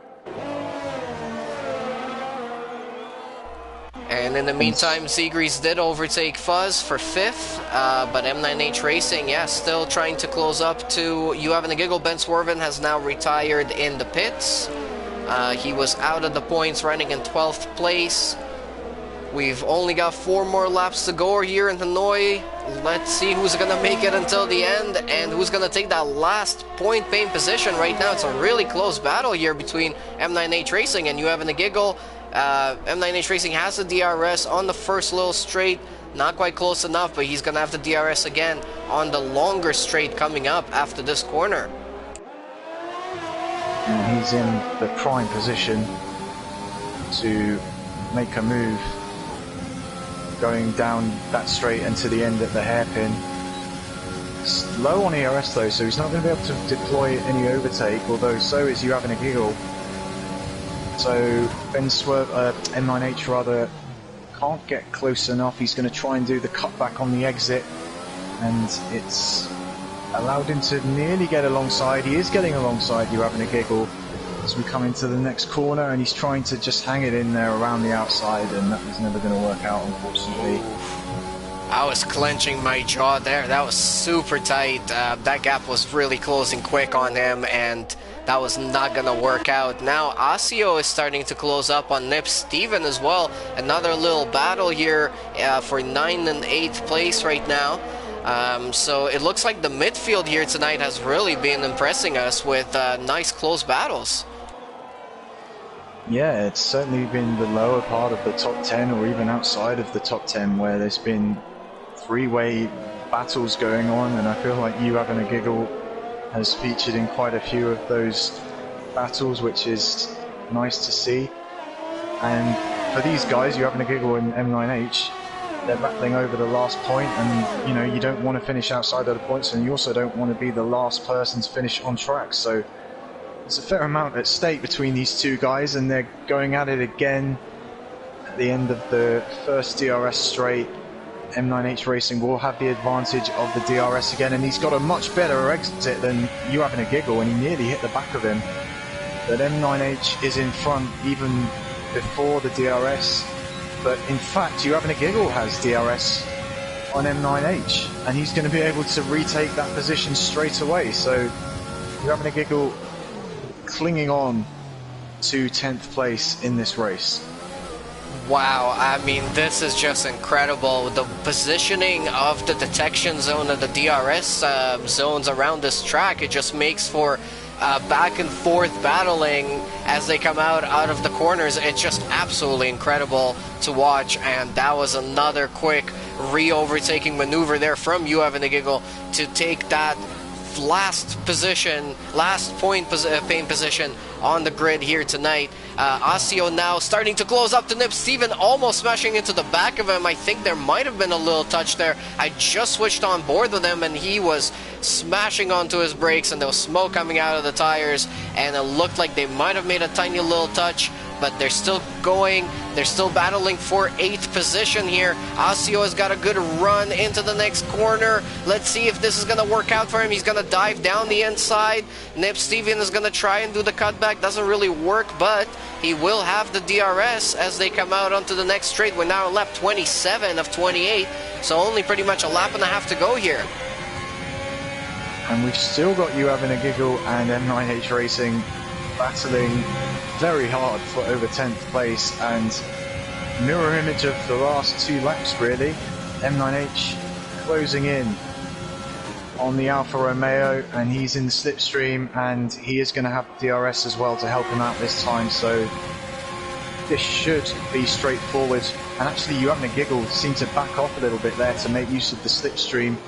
And in the meantime, Zegreis did overtake Fuzz for fifth, but M9H Racing, yeah, still trying to close up to You Having a Giggle. Ben Swervin has now retired in the pits. He was out of the points, running in 12th place. We've only got 4 more laps to go here in Hanoi. Let's see who's going to make it until the end and who's going to take that last point paying position. Right now, it's a really close battle here between M9H Racing and You Having a Giggle. M9H Racing has the DRS on the first little straight, not quite close enough, but he's gonna have the DRS again on the longer straight coming up after this corner. And he's in the prime position to make a move going down that straight and to the end at the hairpin. It's low on ERS though, so he's not going to be able to deploy any overtake, although so is You Having a Giggle. So M9H rather can't get close enough. He's going to try and do the cutback on the exit, and it's allowed him to nearly get alongside. He is getting alongside You Having a Giggle as we come into the next corner, and he's trying to just hang it in there around the outside, and that was never going to work out, unfortunately. I was clenching my jaw there. That was super tight. That gap was really closing quick on him, and that was not gonna work out. Now Asio is starting to close up on Nip Steven as well. Another little battle here for 9th and 8th place right now. So it looks like the midfield here tonight has really been impressing us with nice close battles. Yeah, it's certainly been the lower part of the top 10 or even outside of the top 10 where there's been three-way battles going on, and I feel like You Having a Giggle has featured in quite a few of those battles, which is nice to see. And for these guys, You Having a Giggle and M9H, they're battling over the last point, and you know, you don't want to finish outside of the points, and you also don't want to be the last person to finish on track. So there's a fair amount at stake between these two guys, and they're going at it again at the end of the first DRS straight. M9H Racing will have the advantage of the DRS again, and he's got a much better exit than You Having a Giggle, and he nearly hit the back of him. But M9H is in front even before the DRS, but in fact You Having a Giggle has DRS on M9H, and he's going to be able to retake that position straight away. So You Having a Giggle clinging on to 10th place in this race. Wow, I mean, this is just incredible. The positioning of the detection zone of the DRS zones around this track, it just makes for back and forth battling as they come out of the corners. It's just absolutely incredible to watch, and that was another quick re-overtaking maneuver there from You Having a Giggle to take that last point position on the grid here tonight. Asio now starting to close up to Nip Steven, almost smashing into the back of him. I think there might have been a little touch there. I just switched on board with him, and he was smashing onto his brakes, and there was smoke coming out of the tires, and it looked like they might have made a tiny little touch, but they're still going. They're still battling for 8th position here. Asio has got a good run into the next corner. Let's see if this is going to work out for him. He's going to dive down the inside. Nip Steven is going to try and do the cutback. Doesn't really work, but he will have the DRS as they come out onto the next straight. We're now on lap 27 of 28, so only pretty much a lap and a half to go here. And we've still got You Having a Giggle and M9H Racing battling very hard for over 10th place, and mirror image of the last 2 laps really. M9H closing in on the Alfa Romeo, and he's in the slipstream, and he is going to have DRS as well to help him out this time, so this should be straightforward. And actually You Having a Giggle seemed to back off a little bit there to make use of the slipstream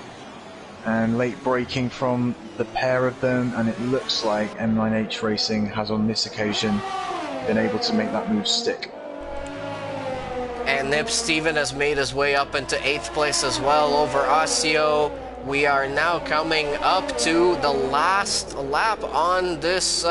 and late braking from the pair of them, and it looks like M9H Racing has on this occasion been able to make that move stick. And Nip Steven has made his way up into 8th place as well over Asio. We are now coming up to the last lap on this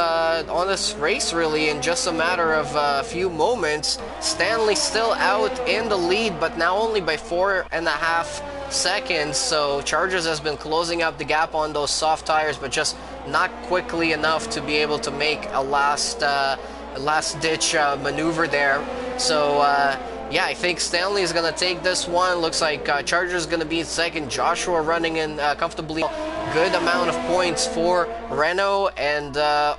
race, really, in just a matter of a few moments. Stanley still out in the lead, but now only by 4.5 seconds. So Chargers has been closing up the gap on those soft tires, but just not quickly enough to be able to make a last-ditch maneuver there. So yeah, I think Stanley is going to take this one. Looks like Charger is going to be in second. Joshua running in comfortably. Good amount of points for Renault, and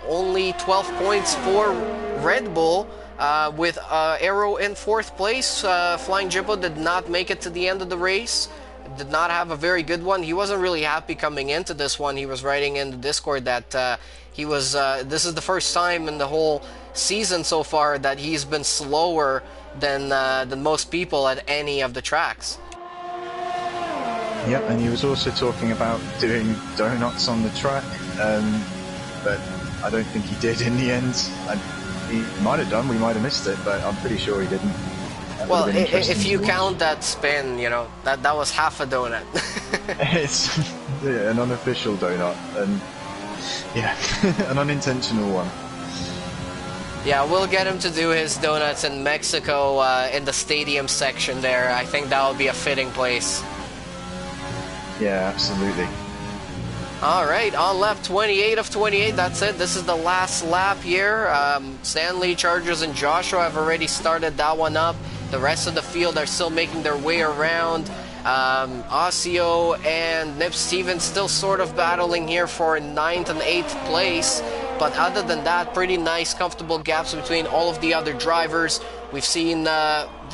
only 12 points for Red Bull, with Aero in 4th place. Flying Jippo did not make it to the end of the race. Did not have a very good one. He wasn't really happy coming into this one. He was writing in the Discord that he was. This is the first time in the whole season so far that he's been slower than most people at any of the tracks. Yep, and he was also talking about doing donuts on the track, but I don't think he did in the end. He might have done, we might have missed it, but I'm pretty sure he didn't. Well, if you count that spin, you know, that was half a donut. It's an unofficial donut, and yeah, an unintentional one. Yeah, we'll get him to do his donuts in Mexico in the stadium section there. I think that will be a fitting place. Yeah, absolutely. All right, on lap 28 of 28, that's it. This is the last lap here. Stanley, Chargers, and Joshua have already started that one up. The rest of the field are still making their way around. Asio and Nip Steven still sort of battling here for 9th and 8th place. but other than that, pretty nice, comfortable gaps between all of the other drivers. We've seen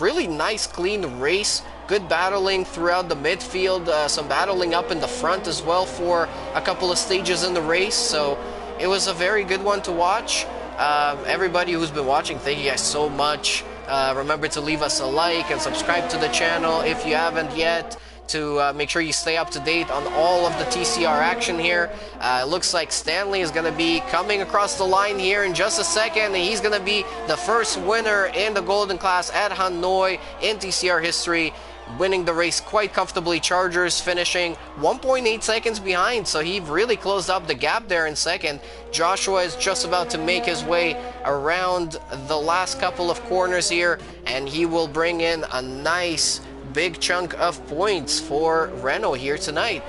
really nice, clean race. Good battling throughout the midfield, some battling up in the front as well for a couple of stages in the race. So it was a very good one to watch. Everybody who's been watching, thank you guys so much. Remember to leave us a like and subscribe to the channel if you haven't yet, to make sure you stay up to date on all of the TCR action here. It looks like Stanley is going to be coming across the line here in just a second, and he's going to be the first winner in the Golden Class at Hanoi in TCR history, winning the race quite comfortably. Chargers finishing 1.8 seconds behind, so he really closed up the gap there in second. Joshua is just about to make his way around the last couple of corners here, and he will bring in a nice big chunk of points for Renault here tonight.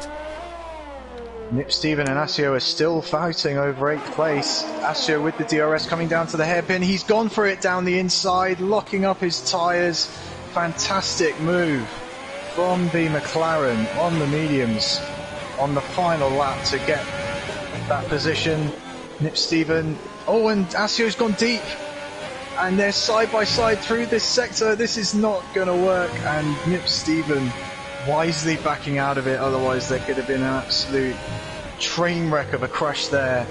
Nip Steven and Asio are still fighting over 8th place. Asio with the DRS coming down to the hairpin. He's gone for it down the inside, locking up his tyres. Fantastic move from the McLaren on the mediums on the final lap to get that position. Nip Steven. Oh, and Asio's gone deep. And they're side by side through this sector. This is not going to work. And Nip Steven wisely backing out of it. Otherwise, there could have been an absolute train wreck of a crash there.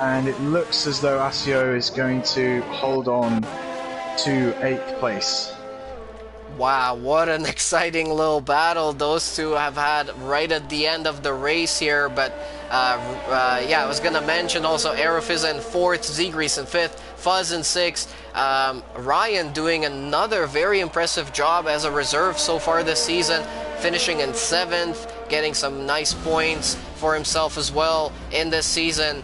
And it looks as though Asio is going to hold on to 8th place. Wow, what an exciting little battle those two have had right at the end of the race here. But yeah, I was going to mention also Aerofizz in 4th, Zegrease in 5th, Fuzz in 6th. Ryan doing another very impressive job as a reserve so far this season, finishing in 7th, getting some nice points for himself as well in this season.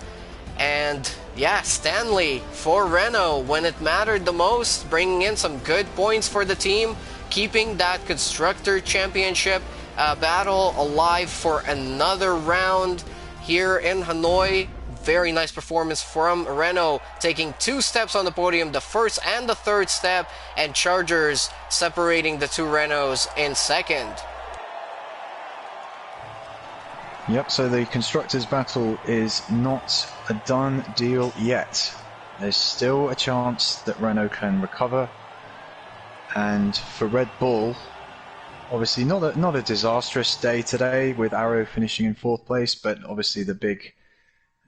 And yeah, Stanley for Renault when it mattered the most, bringing in some good points for the team, keeping that Constructor Championship battle alive for another round here in Hanoi. Very nice performance from Renault, taking 2 steps on the podium, the first and the third step, and Chargers separating the 2 Renaults in second. Yep, so the Constructors' battle is not a done deal yet. There's still a chance that Renault can recover. And for Red Bull, obviously not a disastrous day today with Arrow finishing in 4th place, but obviously the big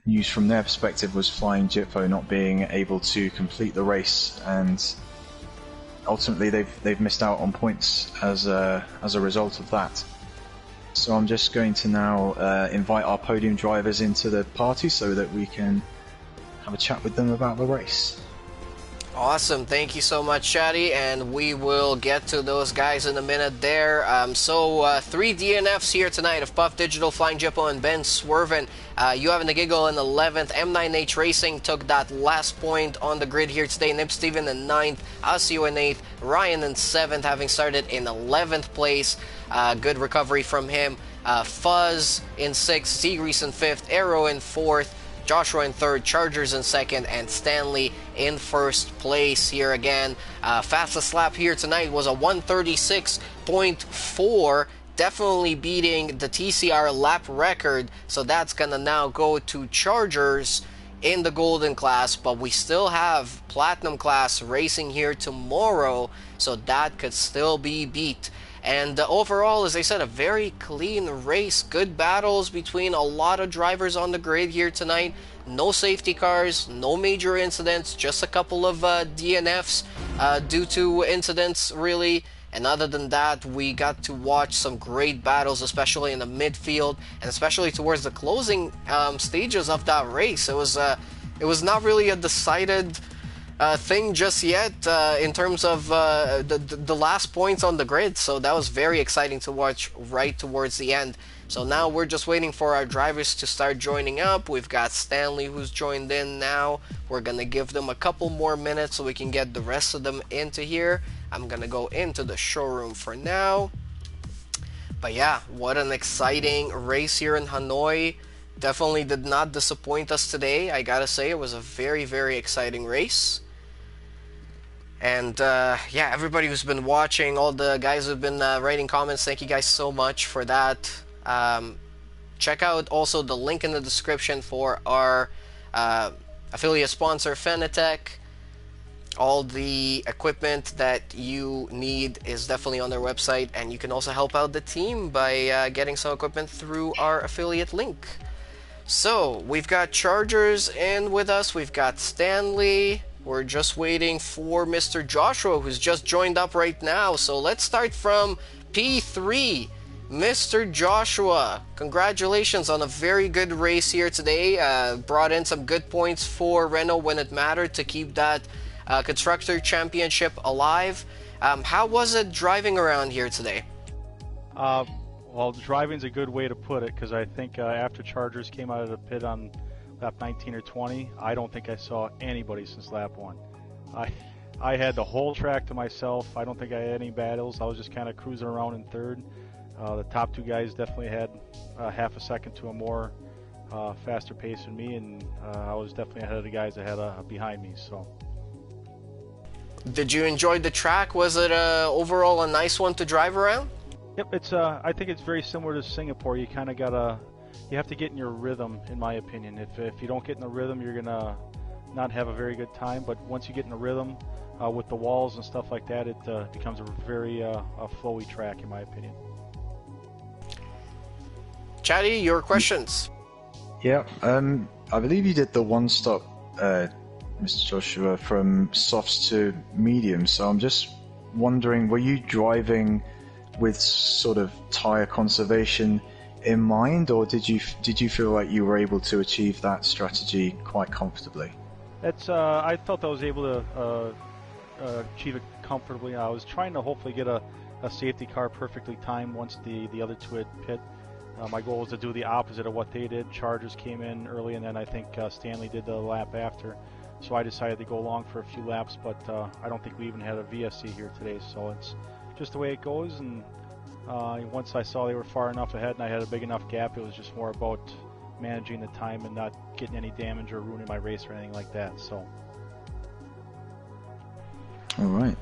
news from their perspective was Flying Jitfo not being able to complete the race, and ultimately they've missed out on points as a result of that. So I'm just going to now invite our podium drivers into the party so that we can have a chat with them about the race. Awesome, thank you so much, Shadi, and we will get to those guys in a minute there. So 3 DNFs here tonight of Puff Digital, Flying Jippo, and Ben Swervin. You having the giggle in 11th. M9H Racing took that last point on the grid here today. Nip Steven in 9th, Asio in 8th, Ryan in 7th, having started in 11th place. Good recovery from him. Fuzz in 6th, Zegrease in 5th, Aero in 4th, Joshua in 3rd, Chargers in 2nd, and Stanley in 1st place here again. Fastest lap here tonight was a 136.4, definitely beating the TCR lap record, so that's gonna now go to Chargers in the Golden Class, but we still have Platinum Class racing here tomorrow, so that could still be beat. And overall, as I said, a very clean race. Good battles between a lot of drivers on the grid here tonight. No safety cars, no major incidents, just a couple of DNFs due to incidents, really. And other than that, we got to watch some great battles, especially in the midfield, and especially towards the closing stages of that race. It was not really a decided thing just yet in terms of the last points on the grid, so that was very exciting to watch right towards the end. So now we're just waiting for our drivers to start joining up. We've got Stanley who's joined in now. We're gonna give them a couple more minutes so we can get the rest of them into here. I'm gonna go into the showroom for now. But yeah, what an exciting race here in Hanoi. Definitely did not disappoint us today. I gotta say, it was a very, very exciting race. And yeah, everybody who's been watching, all the guys who've been writing comments, thank you guys so much for that. Check out also the link in the description for our affiliate sponsor Fanatec. All the equipment that you need is definitely on their website, and you can also help out the team by getting some equipment through our affiliate link. So, we've got Chargers in with us, we've got Stanley, we're just waiting for Mr. Joshua, who's just joined up right now. So let's start from P3. Mr. Joshua, congratulations on a very good race here today. Brought in some good points for Renault when it mattered to keep that Constructor Championship alive. How was it driving around here today? Well, driving's a good way to put it, because I think after Chargers came out of the pit on lap 19 or 20, I don't think I saw anybody since lap 1. I had the whole track to myself. I don't think I had any battles. I was just kind of cruising around in third. The top two guys definitely had half a second to a more faster pace than me, and I was definitely ahead of the guys that had behind me. So, did you enjoy the track? Was it overall a nice one to drive around? Yep, it's. I think it's very similar to Singapore. You kind of you have to get in your rhythm, in my opinion. If you don't get in the rhythm, you're gonna not have a very good time. But once you get in the rhythm with the walls and stuff like that, it becomes a very a flowy track, in my opinion. Chatty, your questions. Yeah, I believe you did the one-stop, Mr. Joshua, from softs to medium. So I'm just wondering, were you driving with sort of tire conservation in mind, or did you feel like you were able to achieve that strategy quite comfortably? That's I felt I was able to achieve it comfortably. I was trying to hopefully get a safety car perfectly timed once the other two had pit. My goal was to do the opposite of what they did. Chargers came in early, and then I think Stanley did the lap after. So I decided to go along for a few laps, but I don't think we even had a VSC here today. So it's just the way it goes. And once I saw they were far enough ahead and I had a big enough gap, it was just more about managing the time and not getting any damage or ruining my race or anything like that. So. All right.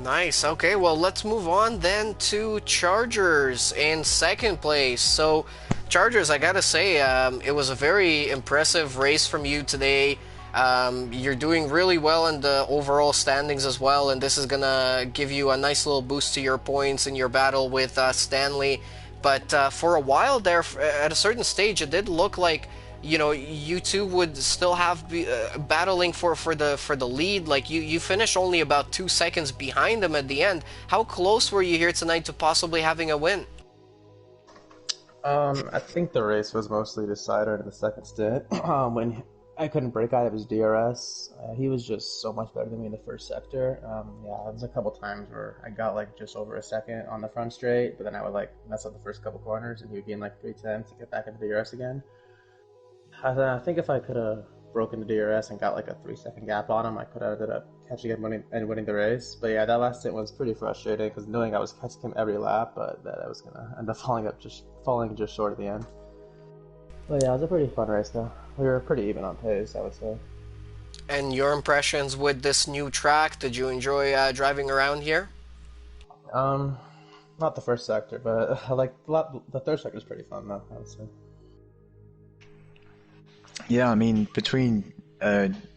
Nice. Okay, well, let's move on then to Chargers in second place. So, Chargers, I gotta say, it was a very impressive race from you today. You're doing really well in the overall standings as well, and this is gonna give you a nice little boost to your points in your battle with Stanley. But for a while there, at a certain stage, it did look like, you know, you two would still have battling for the lead. Like you finished only about 2 seconds behind them at the end. How close were you here tonight to possibly having a win? I think the race was mostly decided in the second stint when I couldn't break out of his DRS. He was just so much better than me in the first sector. Yeah, there was a couple times where I got like just over a second on the front straight, but then I would like mess up the first couple corners, and he would be in like 310 to get back into DRS again. I think if I could have broken the DRS and got like a 3-second gap on him, I could have ended up catching him and winning the race. But yeah, that last stint was pretty frustrating because knowing I was catching him every lap, but that I was gonna end up falling just short at the end. But yeah, it was a pretty fun race though. We were pretty even on pace, I would say. And your impressions with this new track? Did you enjoy driving around here? Not the first sector, but I like the third sector is pretty fun though, I would say. Yeah, I mean, between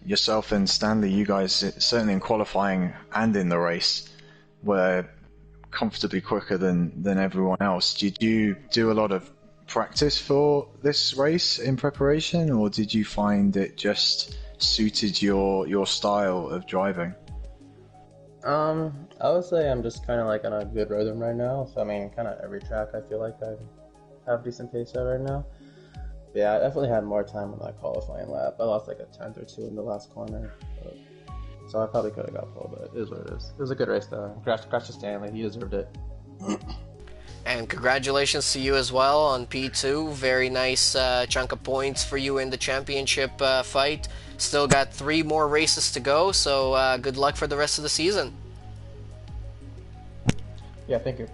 yourself and Stanley, you guys, certainly in qualifying and in the race, were comfortably quicker than everyone else. Did you do a lot of practice for this race in preparation, or did you find it just suited your style of driving? I would say I'm just kind of like on a good rhythm right now. So I mean, kind of every track I feel like I have decent pace at right now. Yeah, I definitely had more time on that qualifying lap. I lost like a 10th or 2 in the last corner. So I probably could have got pole, but it is what it is. It was a good race though. Congrats to Stanley, he deserved it. And congratulations to you as well on P2. Very nice chunk of points for you in the championship fight. Still got 3 more races to go, so good luck for the rest of the season. Yeah, thank you.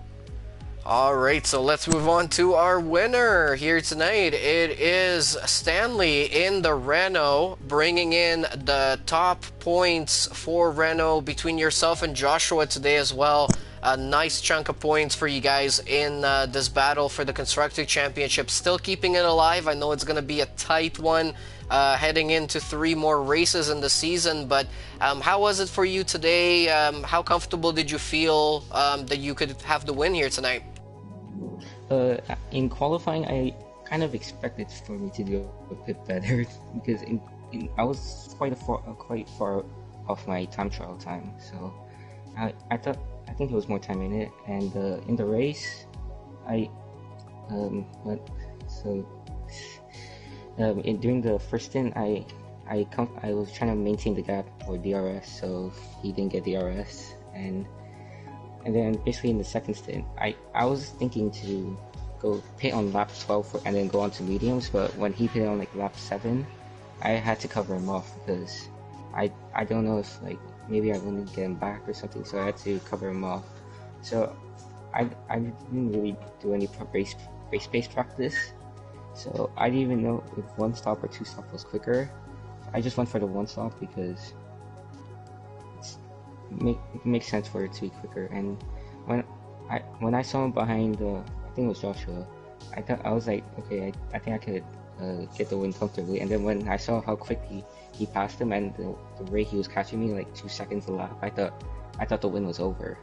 Alright, so let's move on to our winner here tonight. It is Stanley in the Renault, bringing in the top points for Renault between yourself and Joshua today as well. a nice chunk of points for you guys in this battle for the Constructor Championship. Still keeping it alive. I know it's going to be a tight one heading into 3 more races in the season, but how was it for you today? How comfortable did you feel that you could have the win here tonight? In qualifying, I kind of expected for me to do a bit better because I was quite far off my time trial time, so I think there was more time in it. And in the race, during the first stint, I was trying to maintain the gap for DRS, so he didn't get DRS, and then basically in the second stint, I was thinking to go pit on lap 12 and then go on to mediums, but when he pitted on like lap 7, I had to cover him off because I don't know if like maybe I wouldn't get him back or something, so I had to cover him off. So I didn't really do any race-based practice, so I didn't even know if 1 stop or 2 stop was quicker. I just went for the 1 stop because it makes sense for it to be quicker. And when I saw him behind I think it was Joshua, I was like, okay, I think I could get the win comfortably. And then when I saw how quickly he passed him and the rate he was catching me, like 2 seconds a lap, I thought the win was over.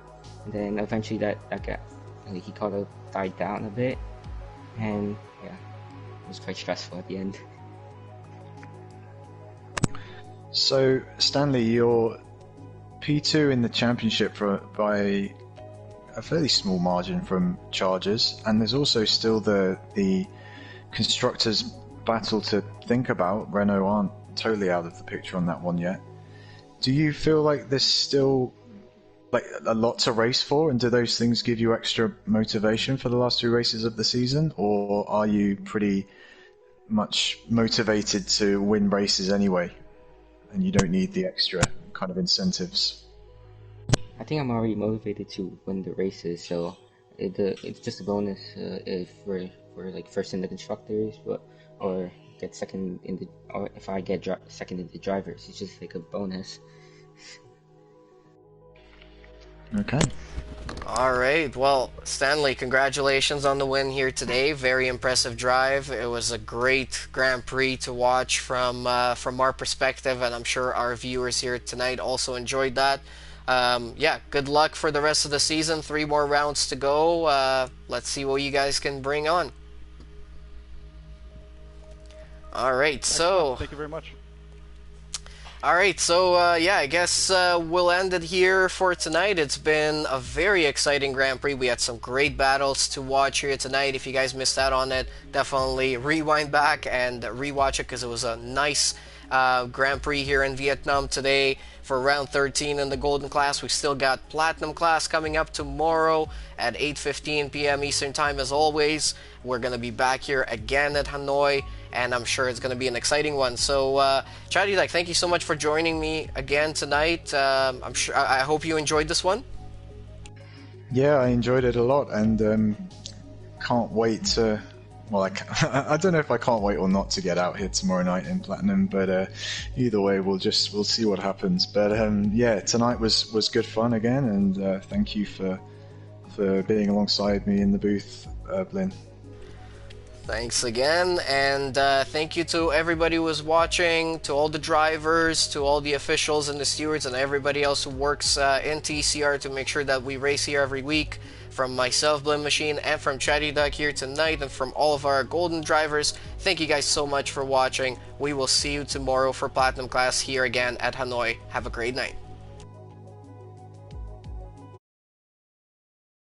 And then eventually that got, he kind of died down a bit, and yeah, it was quite stressful at the end. So Stanley, you're P2 in the championship by a fairly small margin from Chargers, and there's also still the constructors battle to think about. Renault aren't totally out of the picture on that one yet. Do you feel like there's still like a lot to race for, and do those things give you extra motivation for the last 2 races of the season, or are you pretty much motivated to win races anyway and you don't need the extra kind of incentives? I think I'm already motivated to win the races, so it's just a bonus if we're like first in the constructors, or get second in the, or if I get second in the drivers. It's just like a bonus. Okay. All right. Well, Stanley, congratulations on the win here today. Very impressive drive. It was a great Grand Prix to watch from our perspective, and I'm sure our viewers here tonight also enjoyed that. Yeah, good luck for the rest of the season. 3 more rounds to go. Let's see what you guys can bring on. All right, so thank you very much. All right, so yeah, I guess we'll end it here for tonight. It's been a very exciting Grand Prix. We had some great battles to watch here tonight. If you guys missed out on it, definitely rewind back and rewatch it, because it was a nice Grand Prix here in Vietnam today for round 13 in the Golden class. We still got Platinum class coming up tomorrow at 8:15 p.m. Eastern Time as always. We're going to be back here again at Hanoi, and I'm sure it's going to be an exciting one. So, Chadi, thank you so much for joining me again tonight. I hope you enjoyed this one. Yeah, I enjoyed it a lot, and can't wait to. Well, I don't know if I can't wait or not to get out here tomorrow night in Platinum, but either way, we'll see what happens. But yeah, tonight was good fun again, and thank you for being alongside me in the booth, Blin. Thanks again, and thank you to everybody who was watching, to all the drivers, to all the officials and the stewards, and everybody else who works in TCR to make sure that we race here every week. From myself, BLIN-MACHINE, and from Chatty Duck here tonight, and from all of our golden drivers, thank you guys so much for watching. We will see you tomorrow for Platinum class here again at Hanoi. Have a great night.